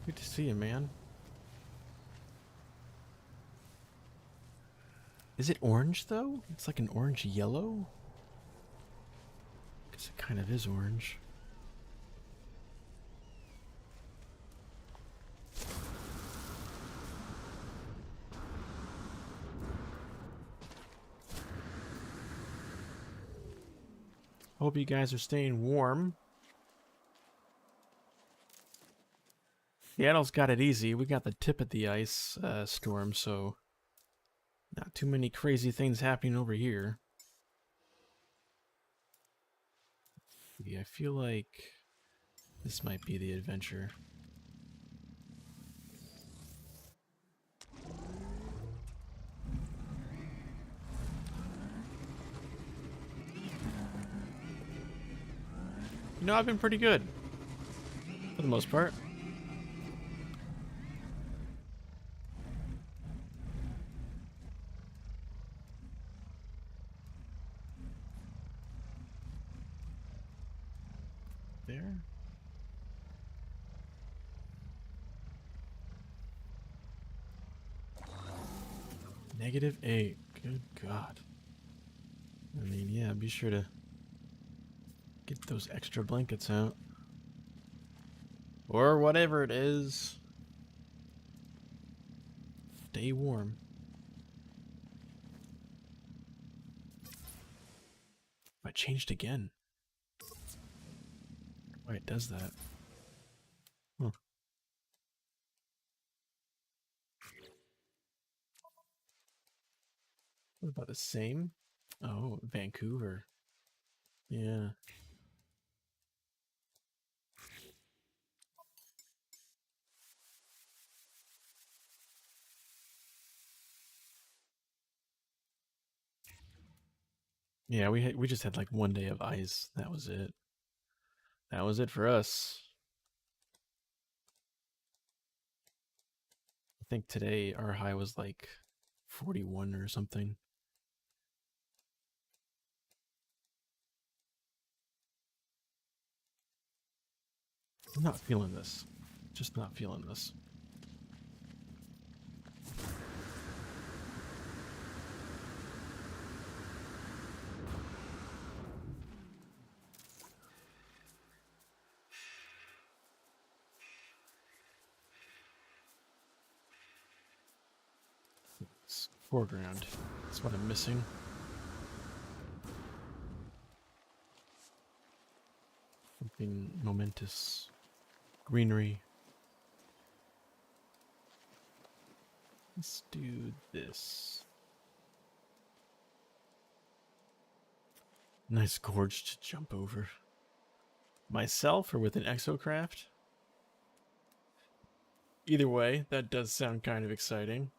Good to see you, man. Is it orange, though? It's like an orange yellow? Guess it kind of is orange. Hope you guys are staying warm. Seattle's got it easy. We got the tip of the ice storm, so not too many crazy things happening over here. Yeah, I feel like this might be the adventure. You know, I've been pretty good. For the most part. There. -8. Good God. I mean, yeah, be sure to get those extra blankets out. Or whatever it is. Stay warm. I changed again. Why it does that? Huh. What about the same? Oh, Vancouver. Yeah. Yeah, we just had like one day of ice. That was it. That was it for us. I think today our high was like 41 or something. I'm not feeling this. Just not feeling this. It's foreground. That's what I'm missing. Something momentous. Greenery. Let's do this. Nice gorge to jump over. Myself or with an exocraft? Either way, that does sound kind of exciting.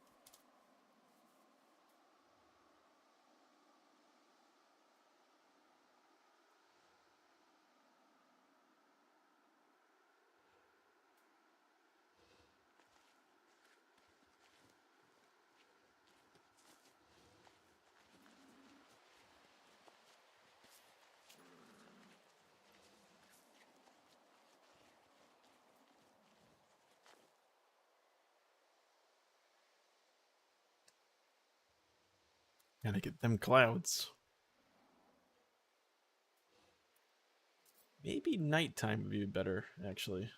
Gotta get them clouds. Maybe nighttime would be better, actually.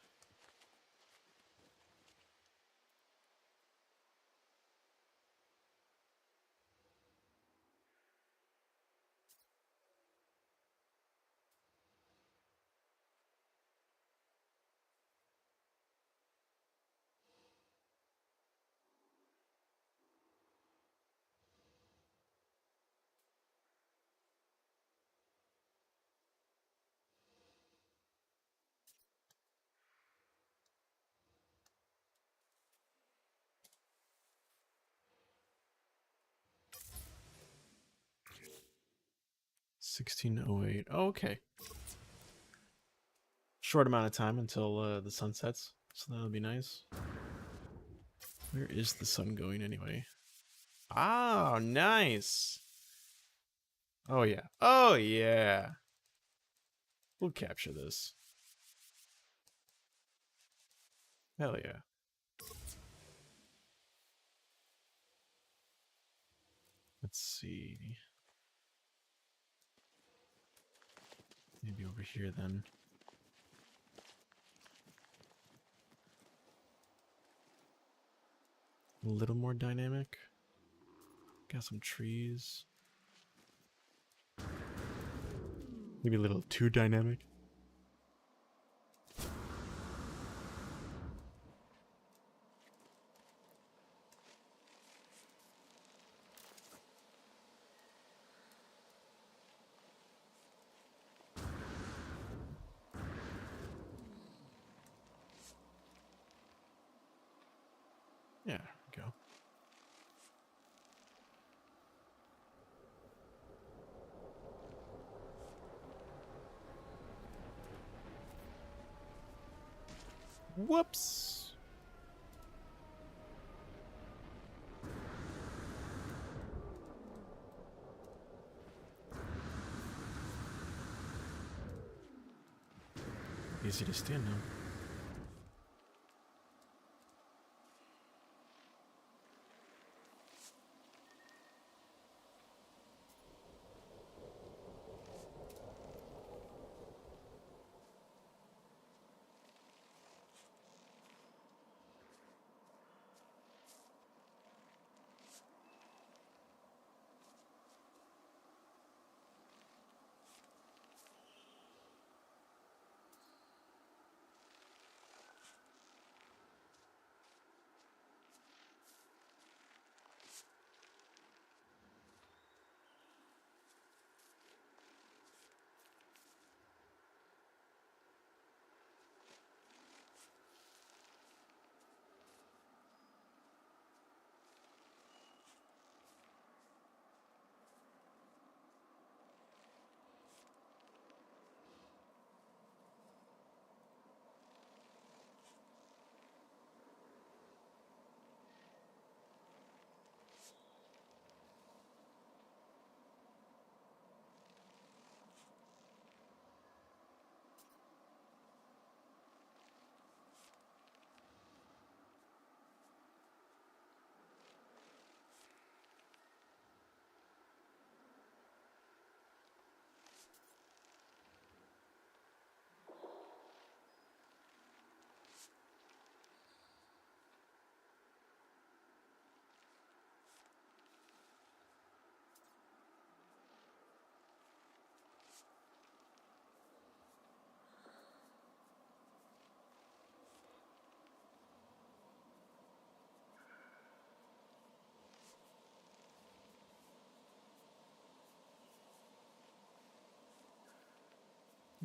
1608. Oh, okay. Short amount of time until the sun sets, so that'll be nice. Where is the sun going anyway? Oh, nice. Oh, yeah. Oh, yeah. We'll capture this. Hell yeah. Let's see. Maybe over here then. A little more dynamic. Got some trees. Maybe a little too dynamic. Yeah, there we go. Whoops. Easy to stand now.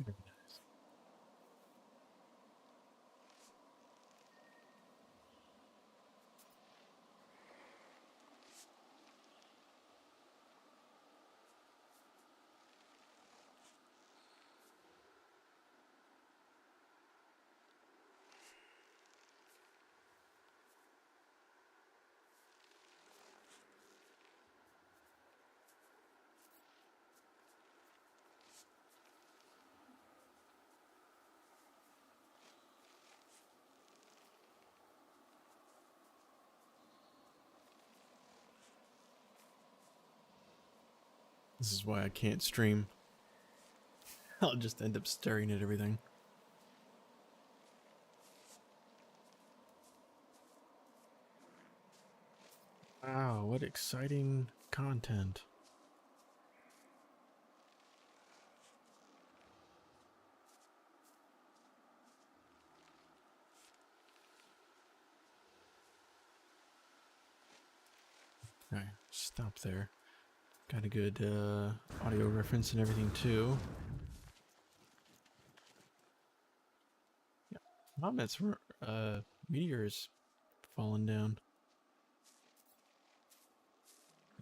Very nice. This is why I can't stream. I'll just end up staring at everything. Wow, what exciting content. Alright, stop there. Got a good audio reference and everything too. Yeah, comets were meteors falling down.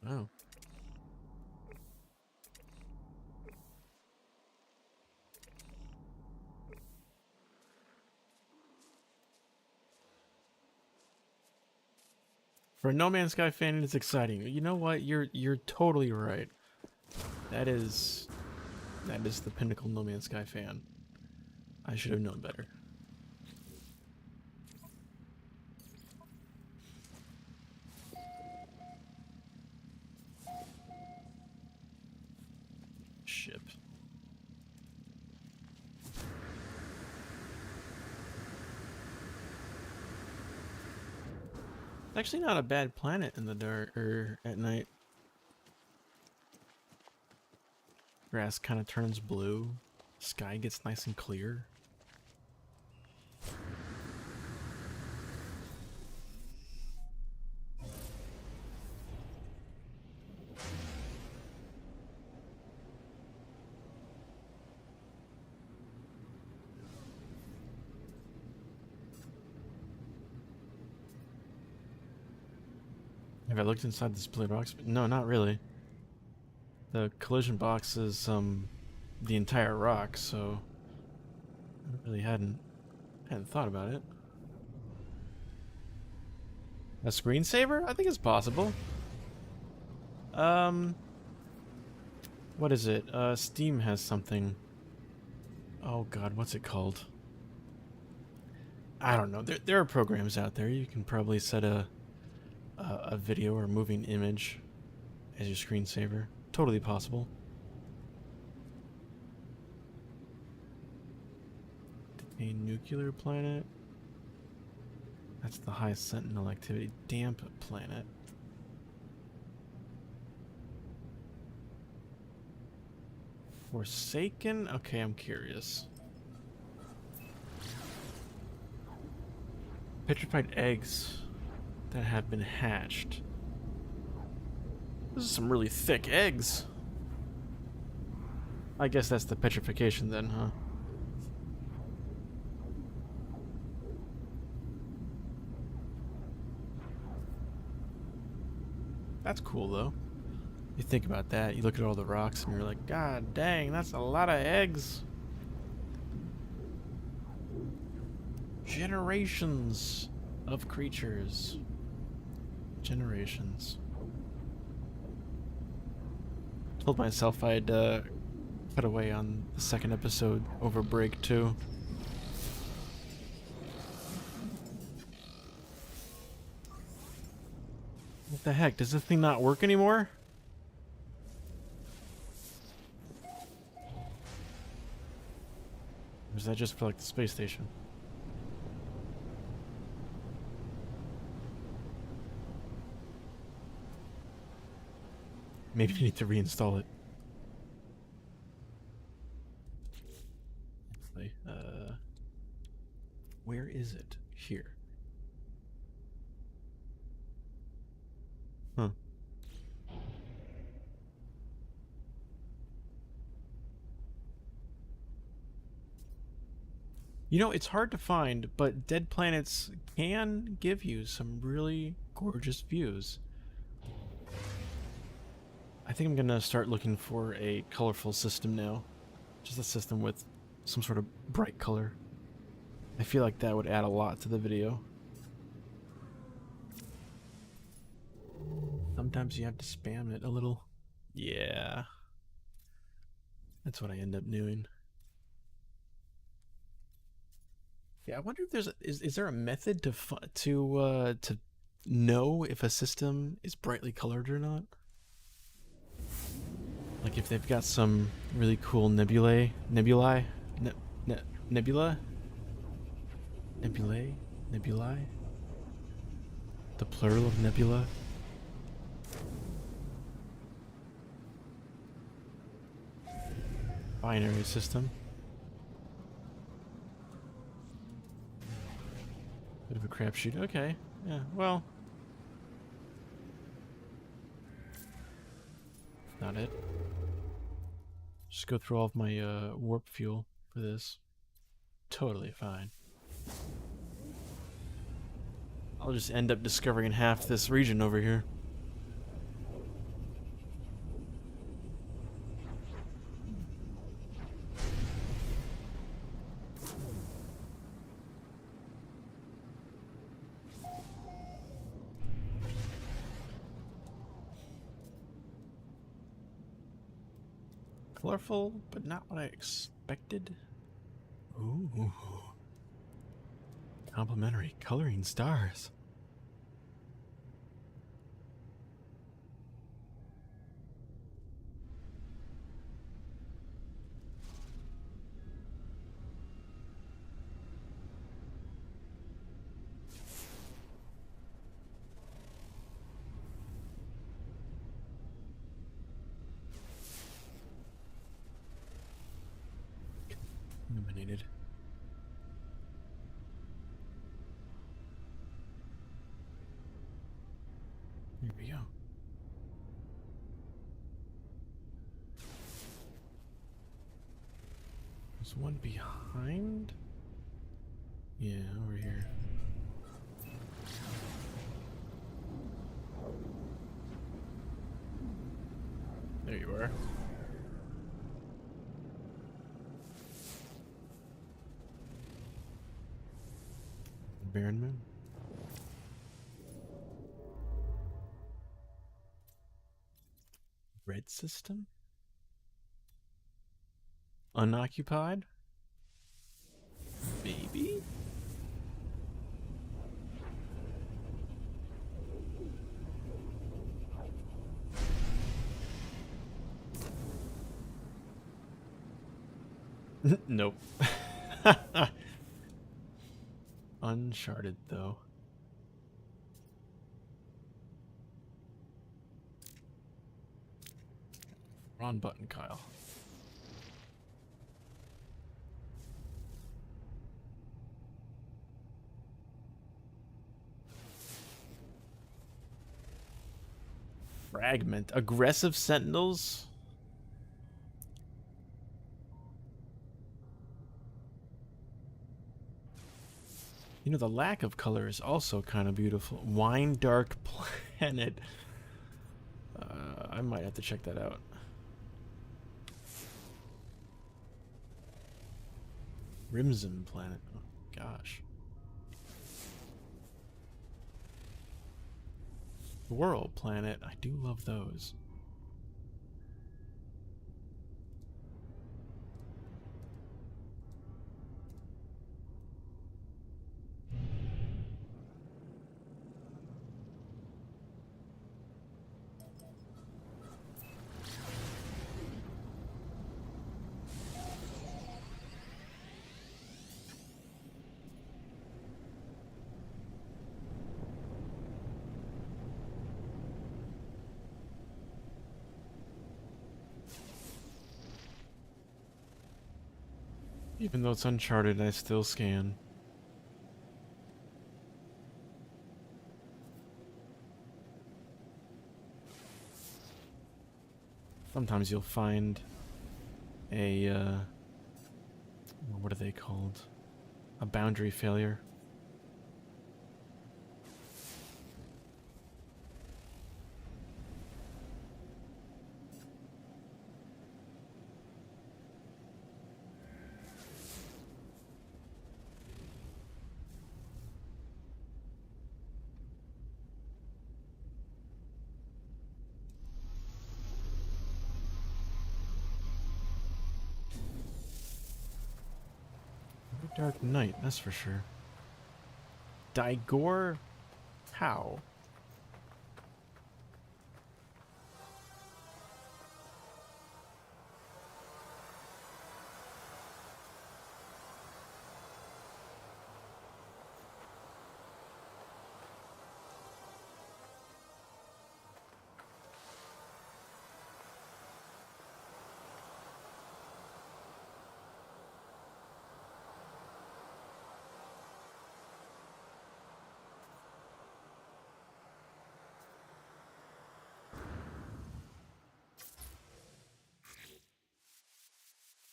Wow. For a No Man's Sky fan, it's exciting. You know what? You're totally right. That is the pinnacle No Man's Sky fan. I should have known better. Ship. It's actually not a bad planet in the dark or at night. Grass kind of turns blue. Sky gets nice and clear. Have I looked inside this blue box? No, not really. The collision box is the entire rock, so I really hadn't thought about it. A screensaver? I think it's possible. What is it? Steam has something. Oh god, what's it called? I don't know. There are programs out there. You can probably set a video or moving image as your screensaver. Totally possible. A nuclear planet. That's the high sentinel activity. Damp planet. Forsaken? Okay, I'm curious. Petrified eggs that have been hatched. This is some really thick eggs. I guess that's the petrification then, huh? That's cool though. You think about that, you look at all the rocks and you're like, God dang, that's a lot of eggs. Generations of creatures. Generations. Told myself I'd cut away on the second episode over break too. What the heck? Does this thing not work anymore? Or is that just for like the space station? Maybe you need to reinstall it. Where is it? Here. Huh. You know, it's hard to find, but dead planets can give you some really gorgeous views. I think I'm gonna start looking for a colorful system now. Just a system with some sort of bright color. I feel like that would add a lot to the video. Sometimes you have to spam it a little. Yeah. That's what I end up doing. Yeah, I wonder if there's is there a method to know if a system is brightly colored or not? Like if they've got some really cool nebulae, nebulae, the plural of nebula. Binary system. Bit of a crapshoot. Okay. Yeah. Well. Not it. Just go through all of my warp fuel for this. Totally fine. I'll just end up discovering half this region over here. Colorful, but not what I expected. Ooh. Complimentary coloring stars. Illuminated. Here we go. There's one behind? Yeah, over here. There you are. Barren Moon. Red system? Unoccupied? Maybe? Nope. Uncharted, though. Wrong button, Kyle. Fragment. Aggressive sentinels? You know, the lack of color is also kind of beautiful. Wine Dark Planet. I might have to check that out. Rimson Planet. Oh, gosh. World Planet. I do love those. Even though it's Uncharted, I still scan. Sometimes you'll find a, what are they called? A boundary failure. Dark Knight, that's for sure. Digor? How?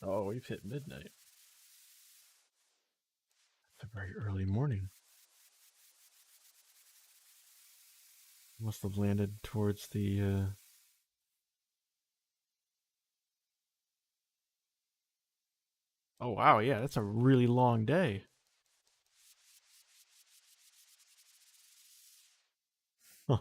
Oh, we've hit midnight. It's a very early morning. Must have landed towards the, Oh, wow, yeah, that's a really long day. Huh.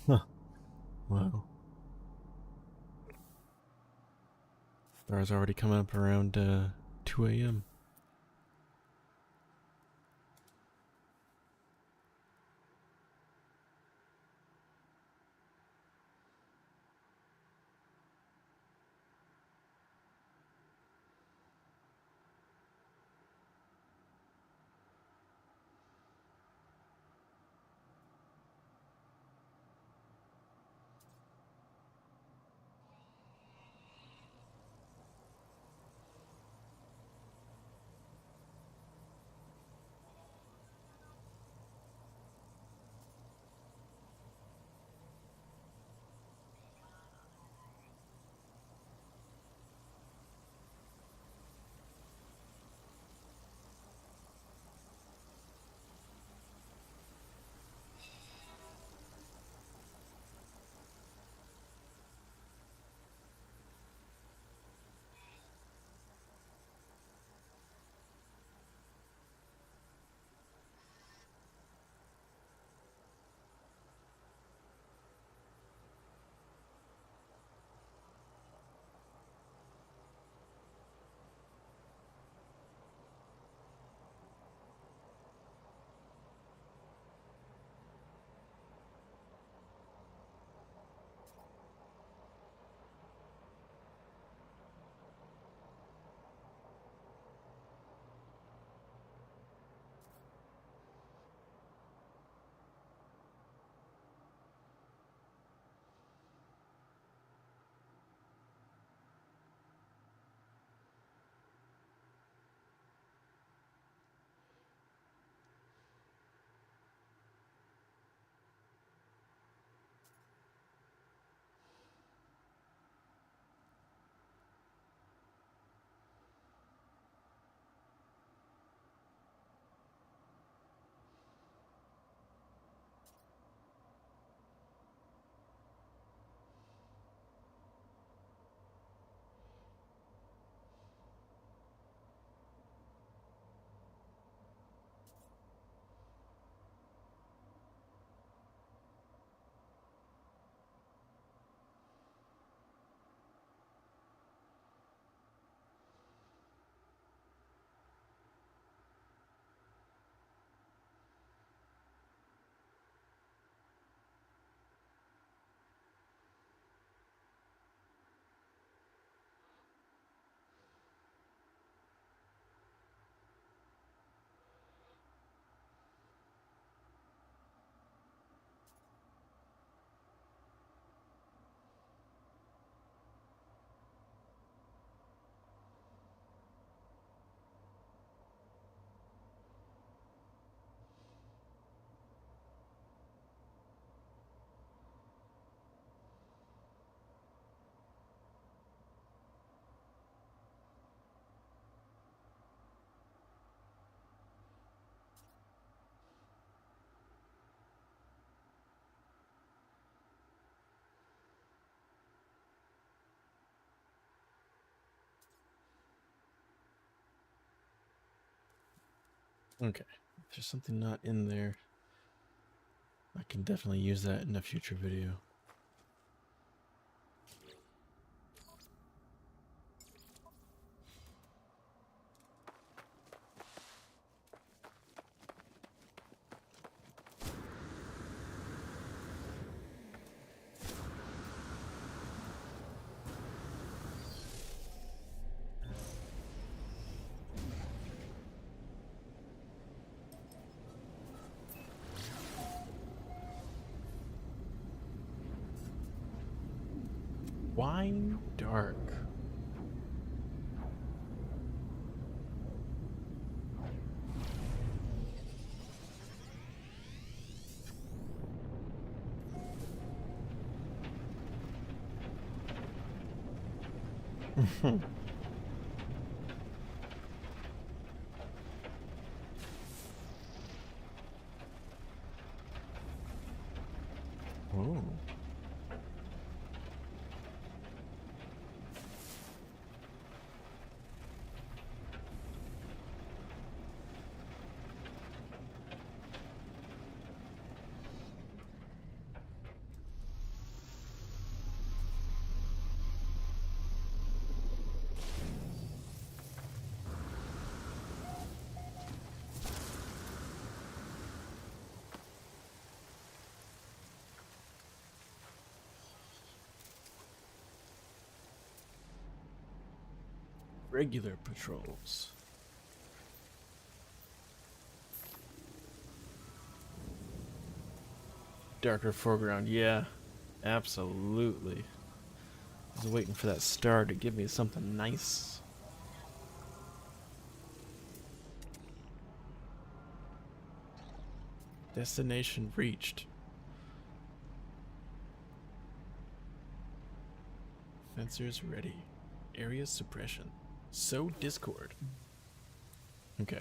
Wow. Stars already coming up around 2 a.m. Okay. If there's something not in there, I can definitely use that in a future video. Wine dark. Oh. regular patrols. Darker foreground, yeah, absolutely. I was waiting for that star to give me something nice. Destination reached. Fencers ready. Area suppression. So Discord. Okay.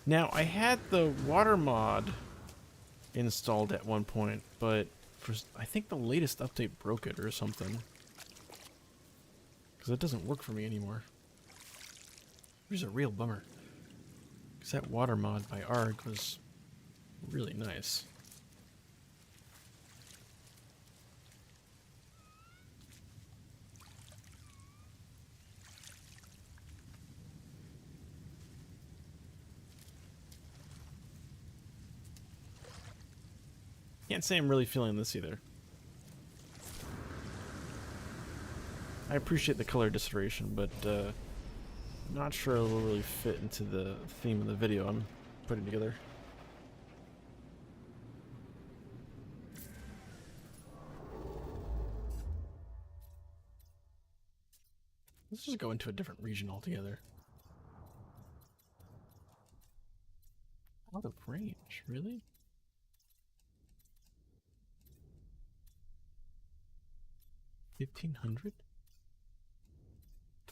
Now, I had the water mod installed at one point, but I think the latest update broke it or something. Because it doesn't work for me anymore. Which is a real bummer. Because that water mod by ARG was really nice. Can't say I'm really feeling this either. I appreciate the color distortion, but not sure it will really fit into the theme of the video I'm putting together. Let's just go into a different region altogether. Out of range, really? 1500?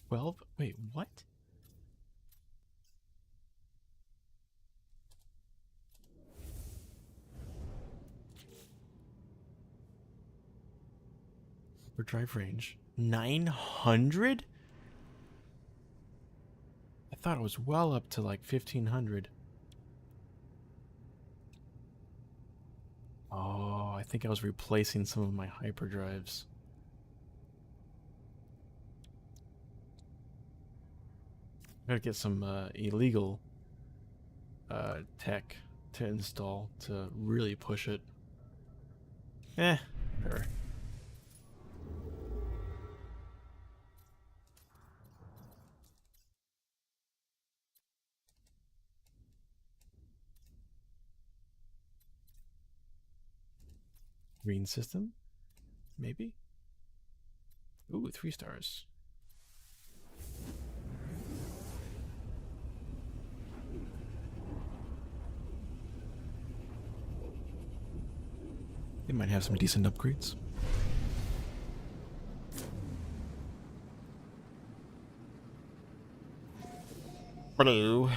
12? Wait, what? Overdrive range. 900? I thought it was well up to like 1500. Oh, I think I was replacing some of my hyperdrives. Gotta get some illegal tech to install to really push it. Whatever. Green system? Maybe? Ooh, 3 stars. They might have some decent upgrades. Hello.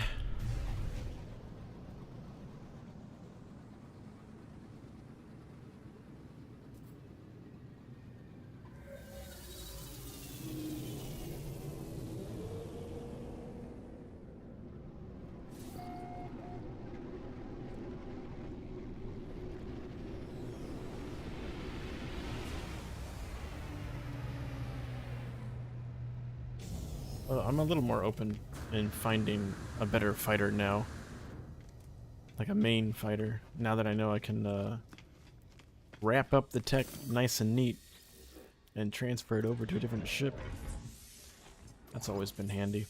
Well, I'm a little more open in finding a better fighter now. Like a main fighter. Now that I know I can wrap up the tech nice and neat and transfer it over to a different ship. That's always been handy.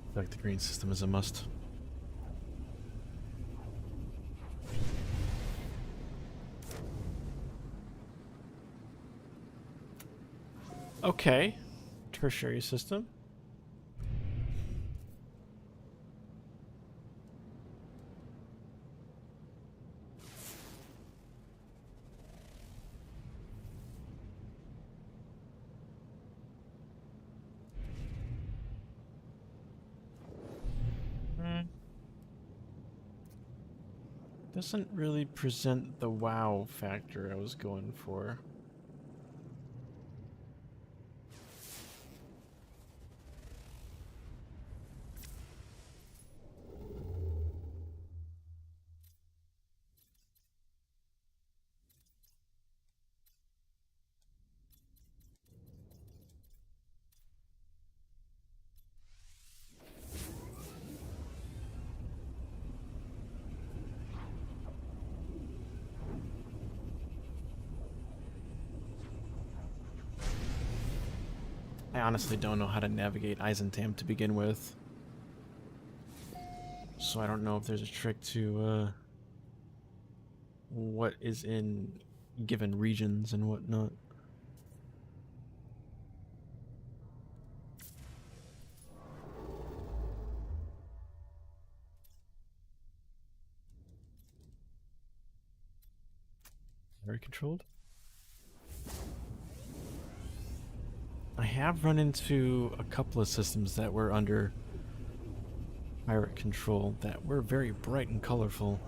I feel like the green system is a must. Okay. Tertiary system. Doesn't really present the wow factor I was going for. I honestly don't know how to navigate Eisentam to begin with. So I don't know if there's a trick to what is in given regions and whatnot. Very controlled. I have run into a couple of systems that were under pirate control that were very bright and colorful.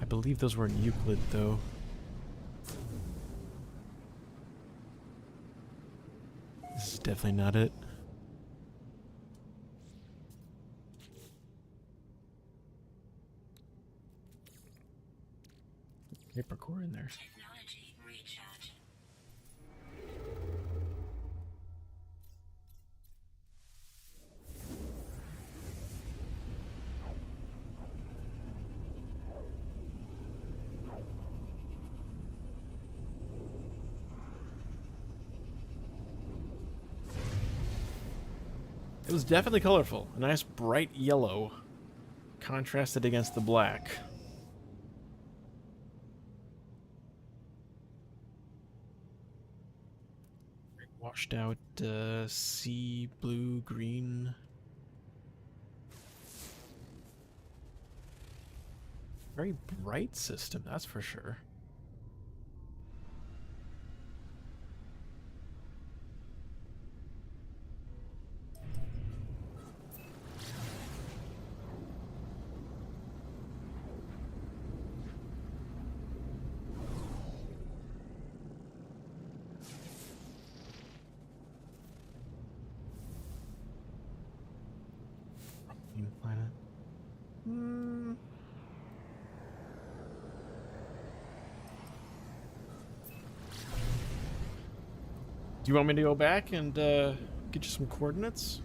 I believe those were in Euclid, though. This is definitely not it. Paper core in there. Technology recharge. It was definitely colorful. A nice bright yellow contrasted against the black. Washed out sea blue green. Very bright system, that's for sure. Planet. Do you want me to go back and get you some coordinates?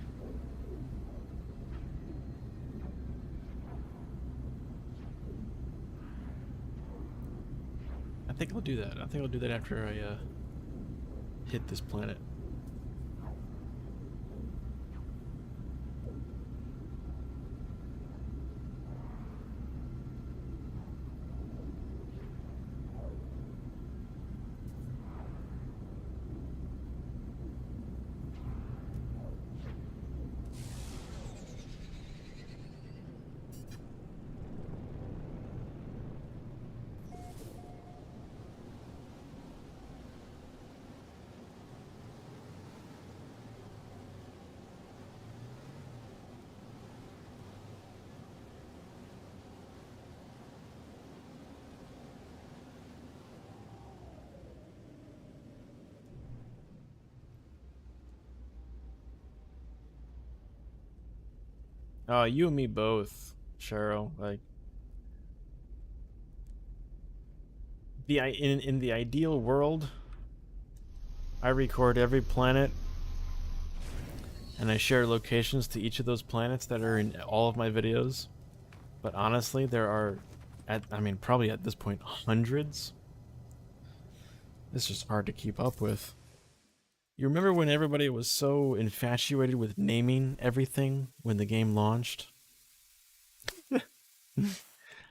I think I'll do that. I think I'll do that after I hit this planet. Oh, you and me both, Cheryl. Like in the ideal world, I record every planet and I share locations to each of those planets that are in all of my videos. But honestly, there are probably at this point hundreds. It's just hard to keep up with. You remember when everybody was so infatuated with naming everything when the game launched?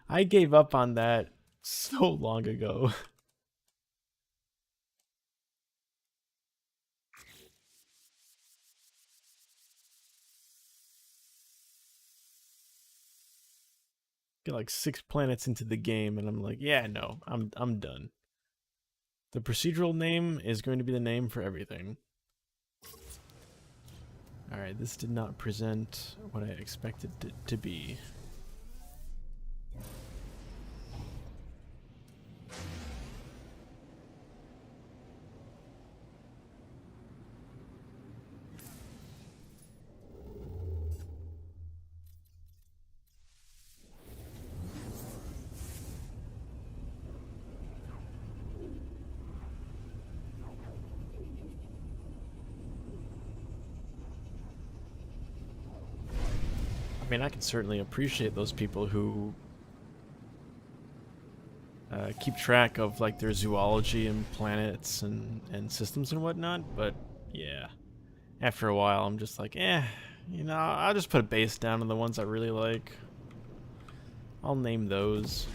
I gave up on that so long ago. Get like 6 planets into the game and I'm like, yeah, no, I'm done. The procedural name is going to be the name for everything. Alright, this did not present what I expected it to be. I mean, I can certainly appreciate those people who keep track of like their zoology and planets and systems and whatnot, but yeah, after a while I'm just like, I'll just put a base down on the ones I really like. I'll name those.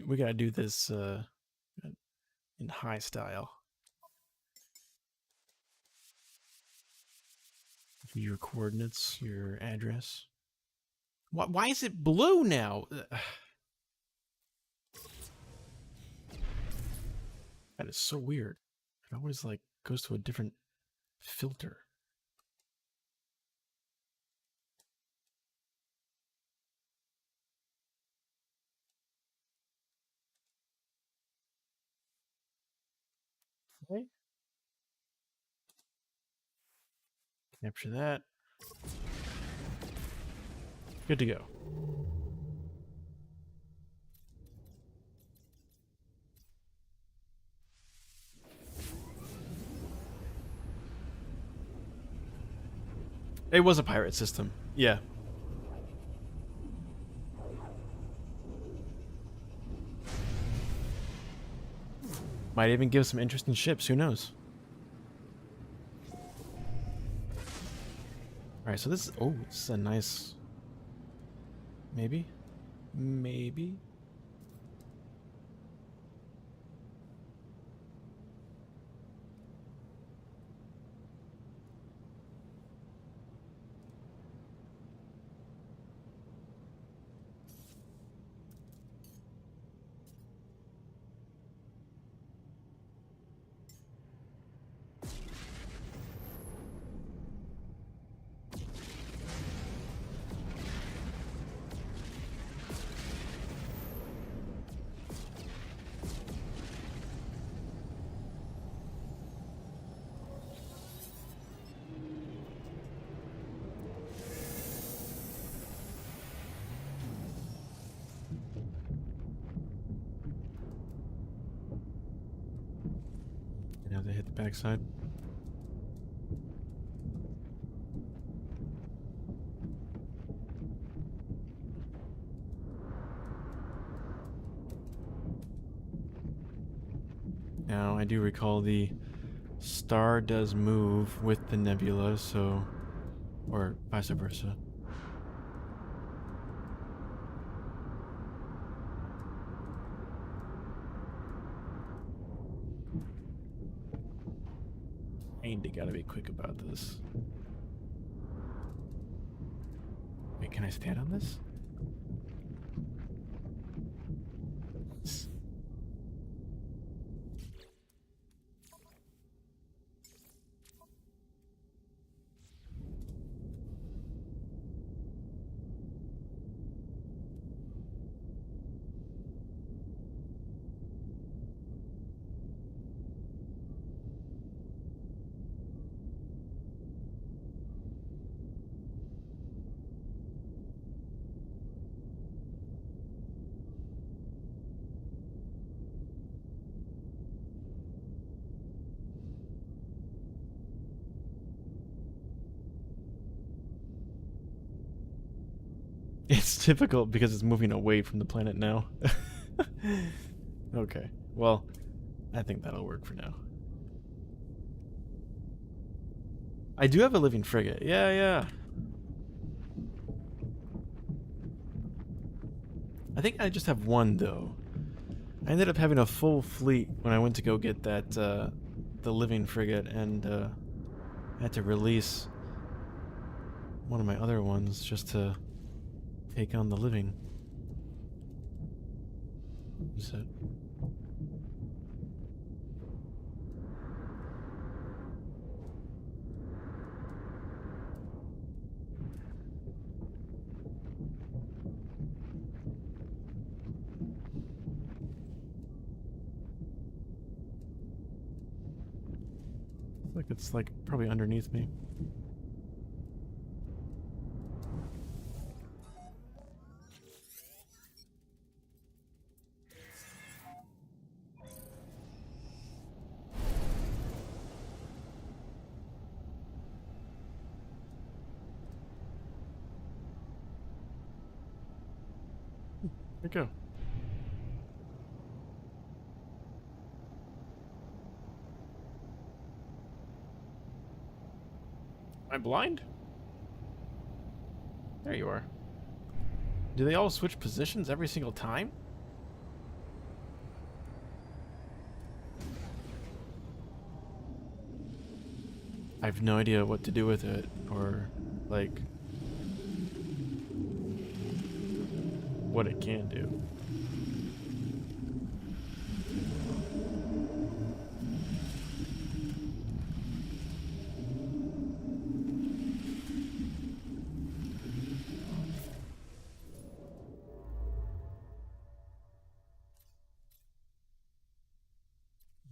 We gotta do this in high style. Your coordinates, your address. Why is it blue now? That is so weird. It always like goes to a different filter. Okay. Capture that. Good to go. It was a pirate system. Yeah. Might even give some interesting ships. Who knows? Alright, so this is... Oh, this is a nice... Maybe? Maybe? Now they hit the backside. Now, I do recall the star does move with the nebula, so... Or vice versa. Kinda gotta be quick about this. Wait, can I stand on this? It's difficult because it's moving away from the planet now. Okay, well, I think that'll work for now. I do have a living frigate. Yeah. I think I just have one, though. I ended up having a full fleet when I went to go get that, the living frigate, and, I had to release one of my other ones just to take on the living. Is it? Like it's like probably underneath me. we go. Am I blind? There you are. Do they all switch positions every single time? I have no idea what to do with it, or, like, what it can do.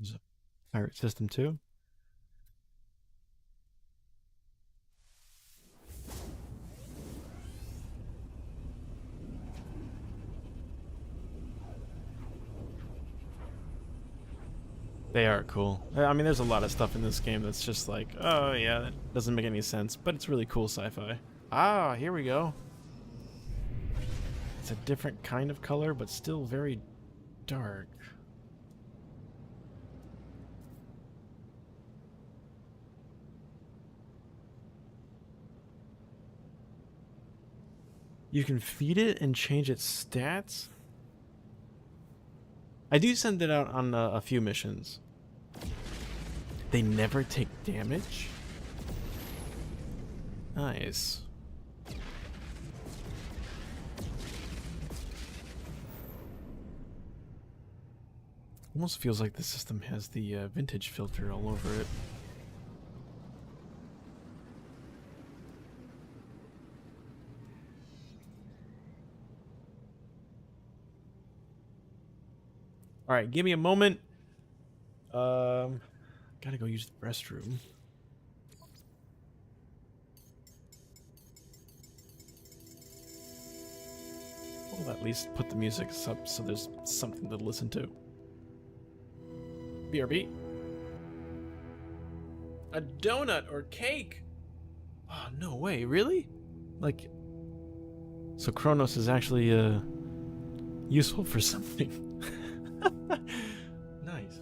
There's a pirate system too. They are cool. I mean, there's a lot of stuff in this game that's just like, oh yeah, that doesn't make any sense, but it's really cool sci-fi. Ah, here we go. It's a different kind of color, but still very dark. You can feed it and change its stats? I do send it out on a few missions. They never take damage? Nice. Almost feels like the system has the vintage filter all over it. All right, give me a moment. Gotta go use the restroom. We'll at least put the music up so there's something to listen to. BRB. A donut or cake? Oh, no way, really? Like, so Kronos is actually useful for something. Nice.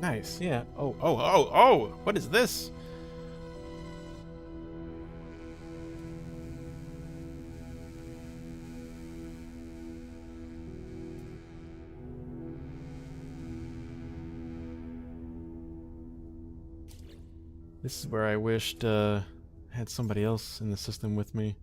Nice, yeah. Oh, what is this? This is where I wished I had somebody else in the system with me.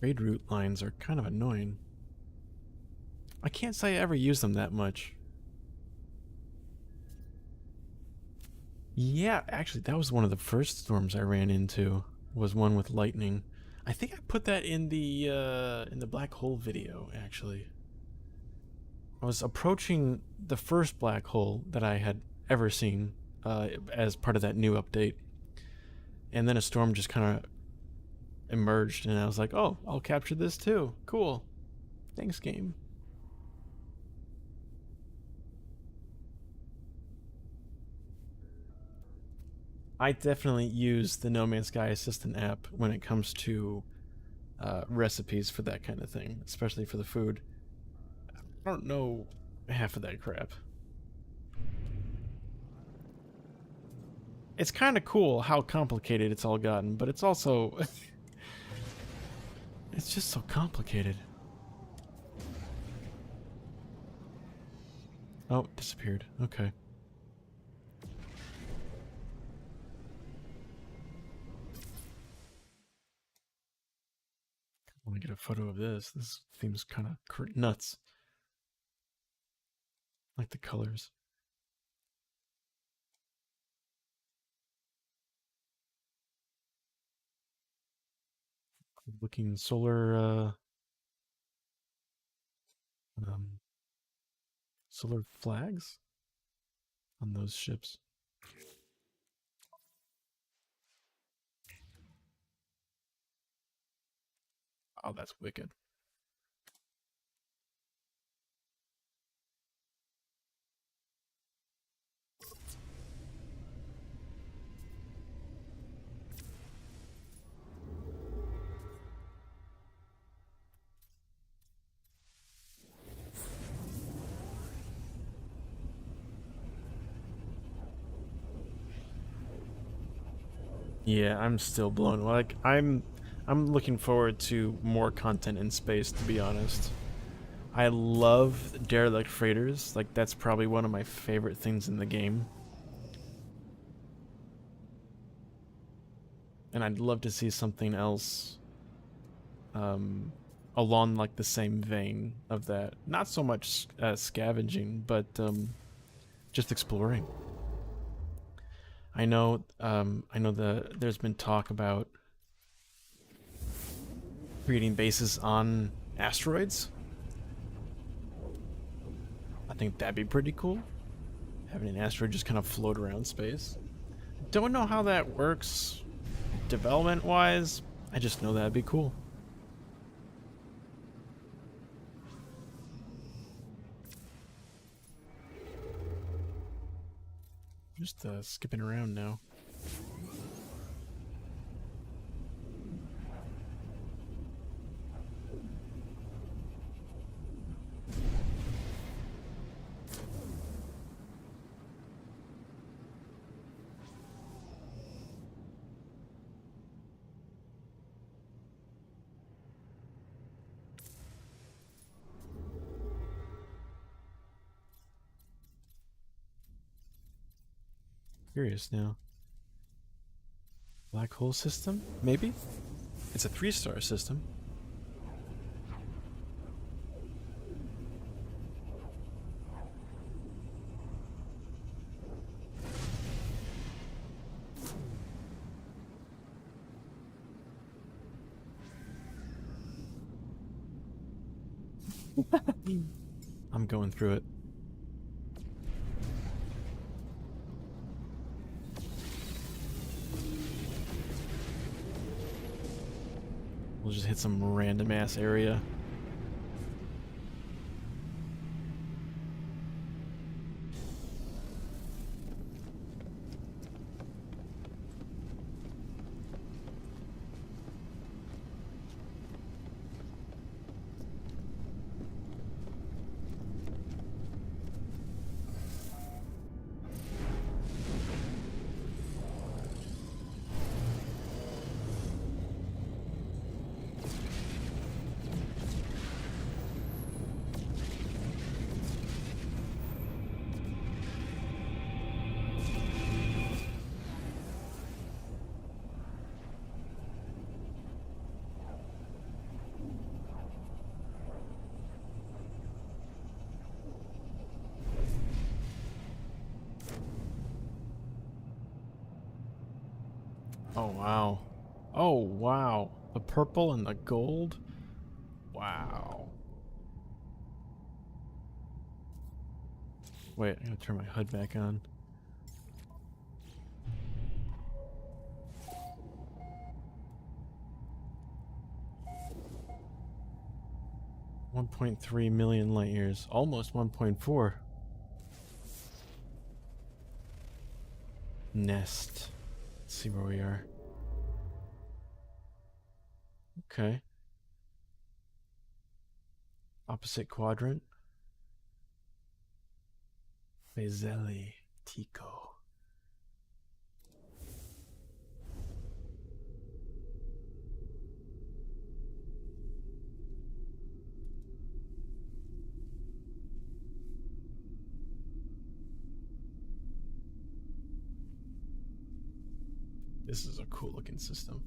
Trade route lines are kind of annoying. I can't say I ever use them that much. Yeah, actually, that was one of the first storms I ran into. Was one with lightning. I think I put that in the black hole video. Actually, I was approaching the first black hole that I had ever seen as part of that new update, and then a storm just kind of emerged, and I was like, "Oh, I'll capture this too. Cool. Thanks, game." I definitely use the No Man's Sky Assistant app when it comes to recipes for that kind of thing, especially for the food. I don't know half of that crap. It's kind of cool how complicated it's all gotten, but it's also it's just so complicated. Oh, it disappeared. Okay. I want to get a photo of this. This seems kind of nuts. I like the colors. Looking um, solar flags on those ships. Oh, that's wicked. Yeah, I'm still blown. Like I'm looking forward to more content in space, to be honest. I love derelict freighters. Like that's probably one of my favorite things in the game. And I'd love to see something else um along like the same vein of that. Not so much scavenging, but just exploring. I know there's been talk about creating bases on asteroids. I think that'd be pretty cool. Having an asteroid just kind of float around space. Don't know how that works development wise. I just know that'd be cool. Just skipping around now. Curious now. Black hole system? Maybe? It's a 3-star system. I'm going through it. We'll just hit some random ass area. Oh, wow. Oh, wow. The purple and the gold? Wow. Wait, I'm gonna turn my HUD back on. $1.3 million light years. Almost 1.4. Nest. Let's see where we are. Okay. Opposite quadrant. Fazeli. Tico. This is a cool looking system.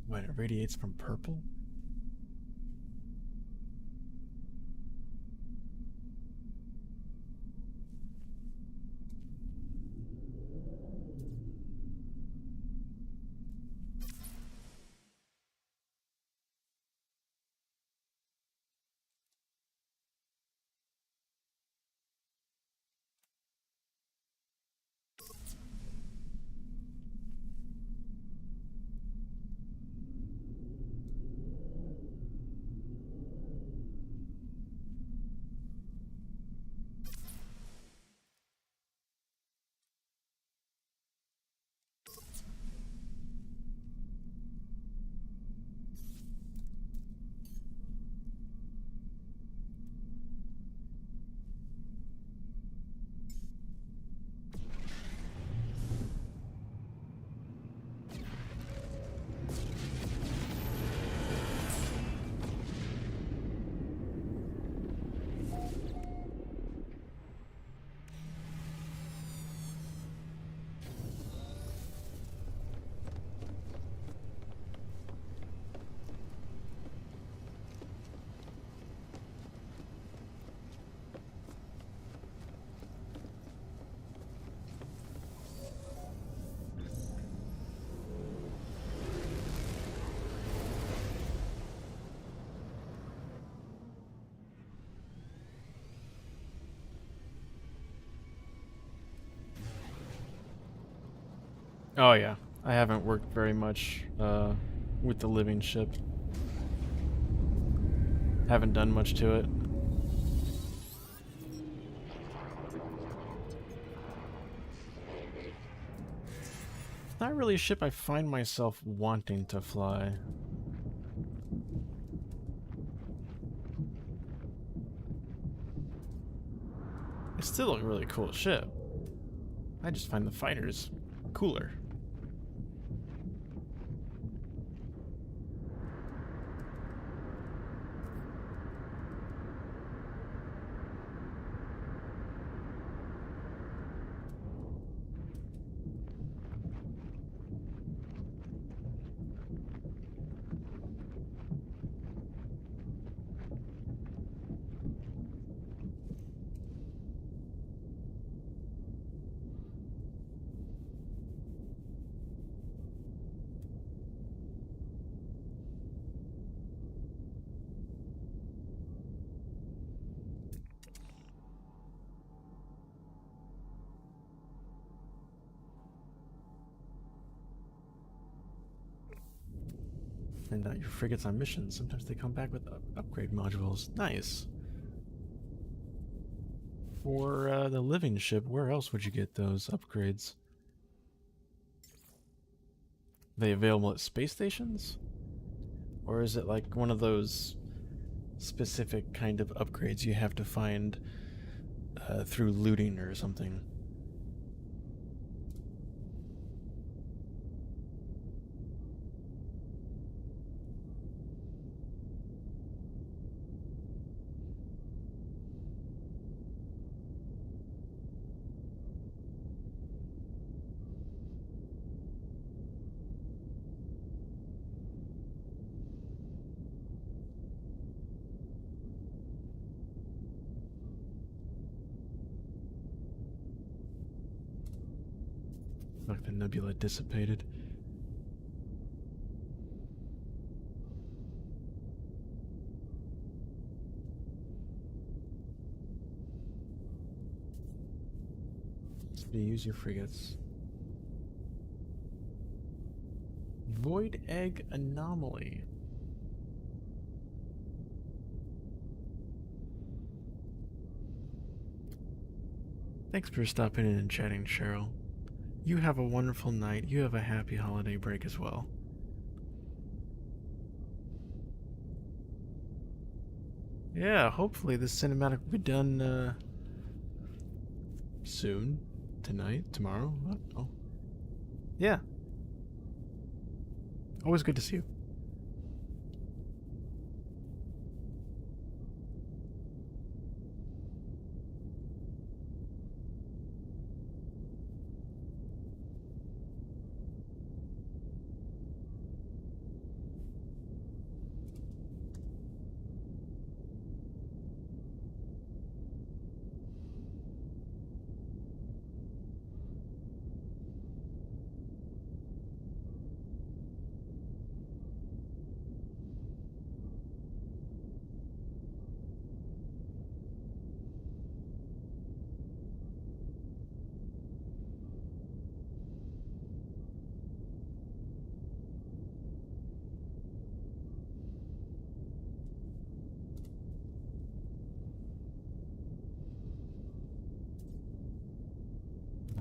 What, it radiates from purple? Oh yeah. I haven't worked very much with the living ship. Haven't done much to it. It's not really a ship I find myself wanting to fly. It's still a really cool ship. I just find the fighters cooler. And your frigates on missions, sometimes they come back with upgrade modules. Nice. For the living ship, where else would you get those upgrades? Are they available at space stations? Or is it like one of those specific kind of upgrades you have to find through looting or something? like the nebula dissipated. So you use your frigates. Void egg anomaly. Thanks for stopping in and chatting, Cheryl. You have a wonderful night. You have a happy holiday break as well. Yeah, hopefully this cinematic will be done soon. Tonight, tomorrow. I don't know. Yeah, always good to see you.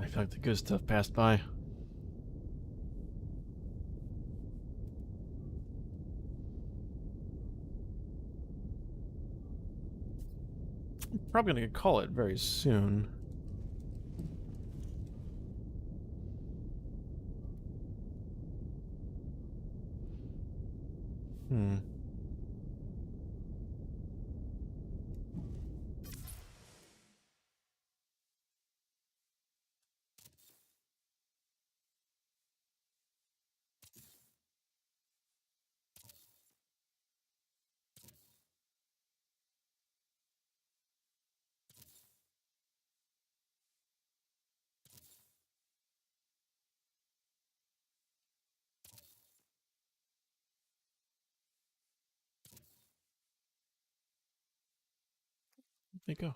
I feel like the good stuff passed by. I'm probably gonna call it very soon. Hmm. Let me go.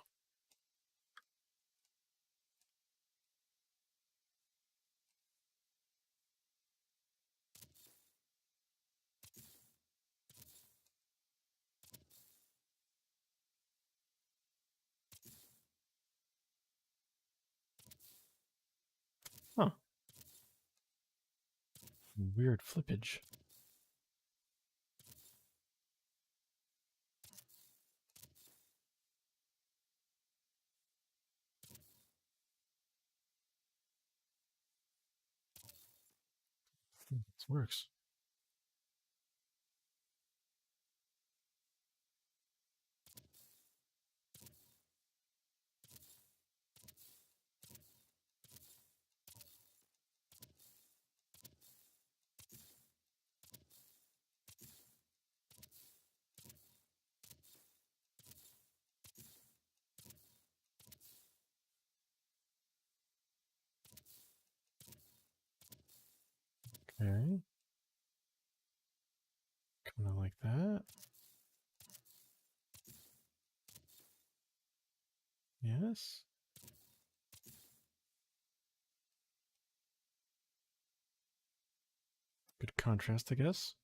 Huh. Weird flippage. This works. Okay. Coming out like that. Yes. Good contrast, I guess.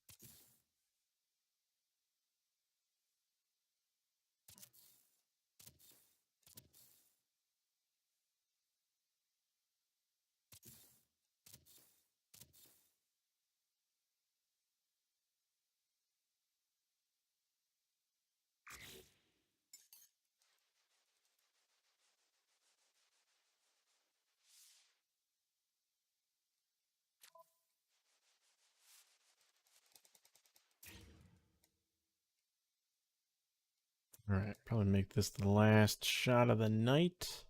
Alright, probably make this the last shot of the night.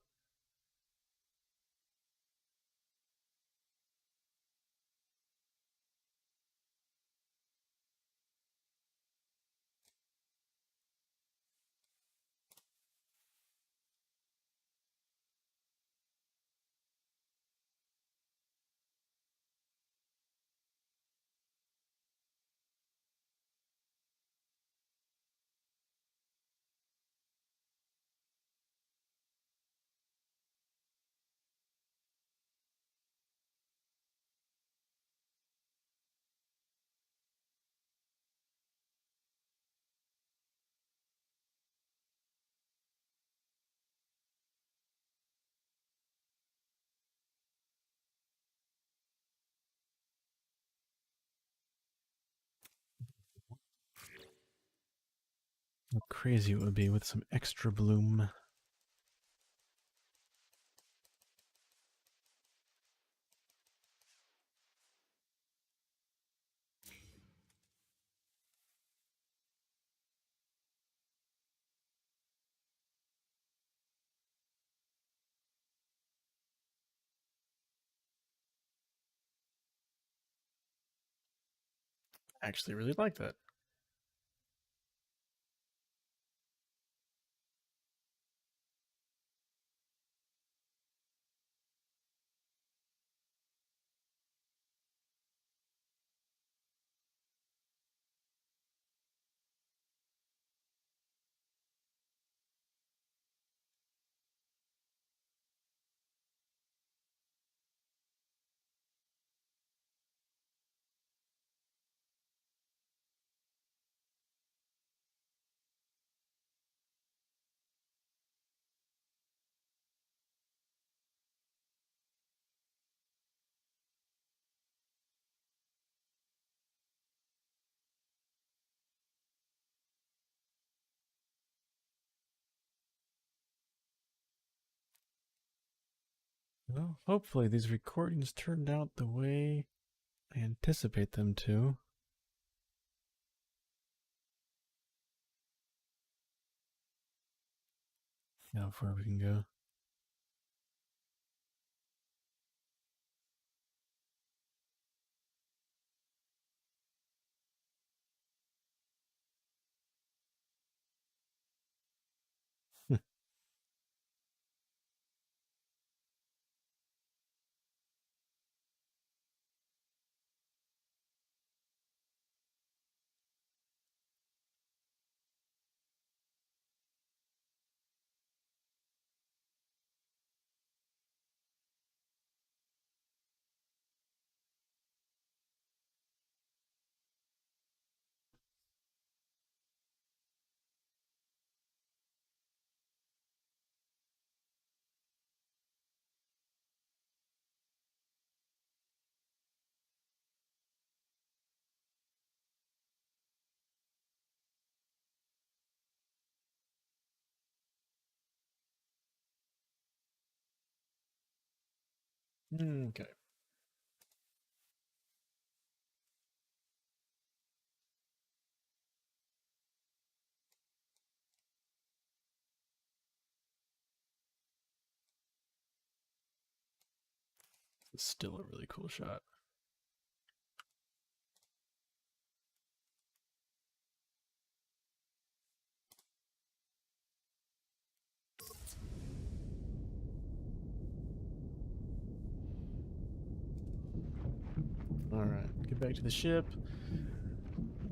crazy it would be with some extra bloom. I actually really like that. Well, hopefully these recordings turned out the way I anticipate them to. Now, how far we can go. Okay. It's still a really cool shot. Alright, get back to the ship.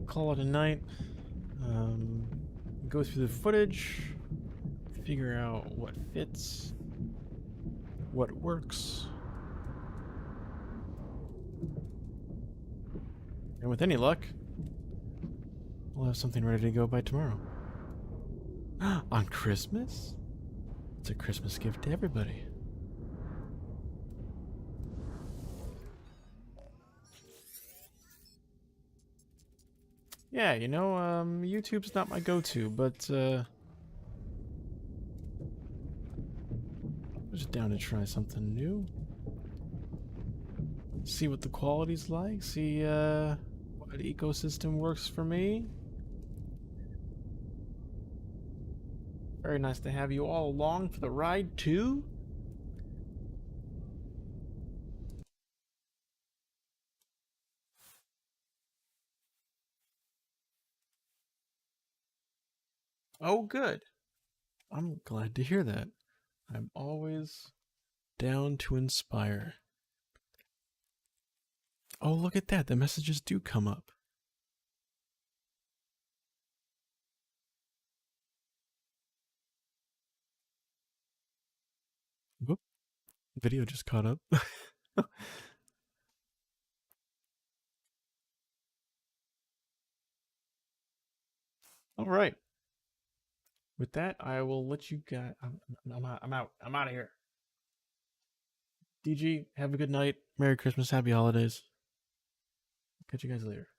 Call it a night. Go through the footage. Figure out what fits. What works. And with any luck, we'll have something ready to go by tomorrow. On Christmas? It's a Christmas gift to everybody. Yeah, YouTube's not my go-to, but I'm just down to try something new. See what the quality's like, see what ecosystem works for me. Very nice to have you all along for the ride, too. Oh, good. I'm glad to hear that. I'm always down to inspire. Oh, look at that. The messages do come up. Whoop. Video just caught up. All right. With that, I will let you guys. I'm out. I'm out. I'm out of here. DG, have a good night. Merry Christmas. Happy holidays. Catch you guys later.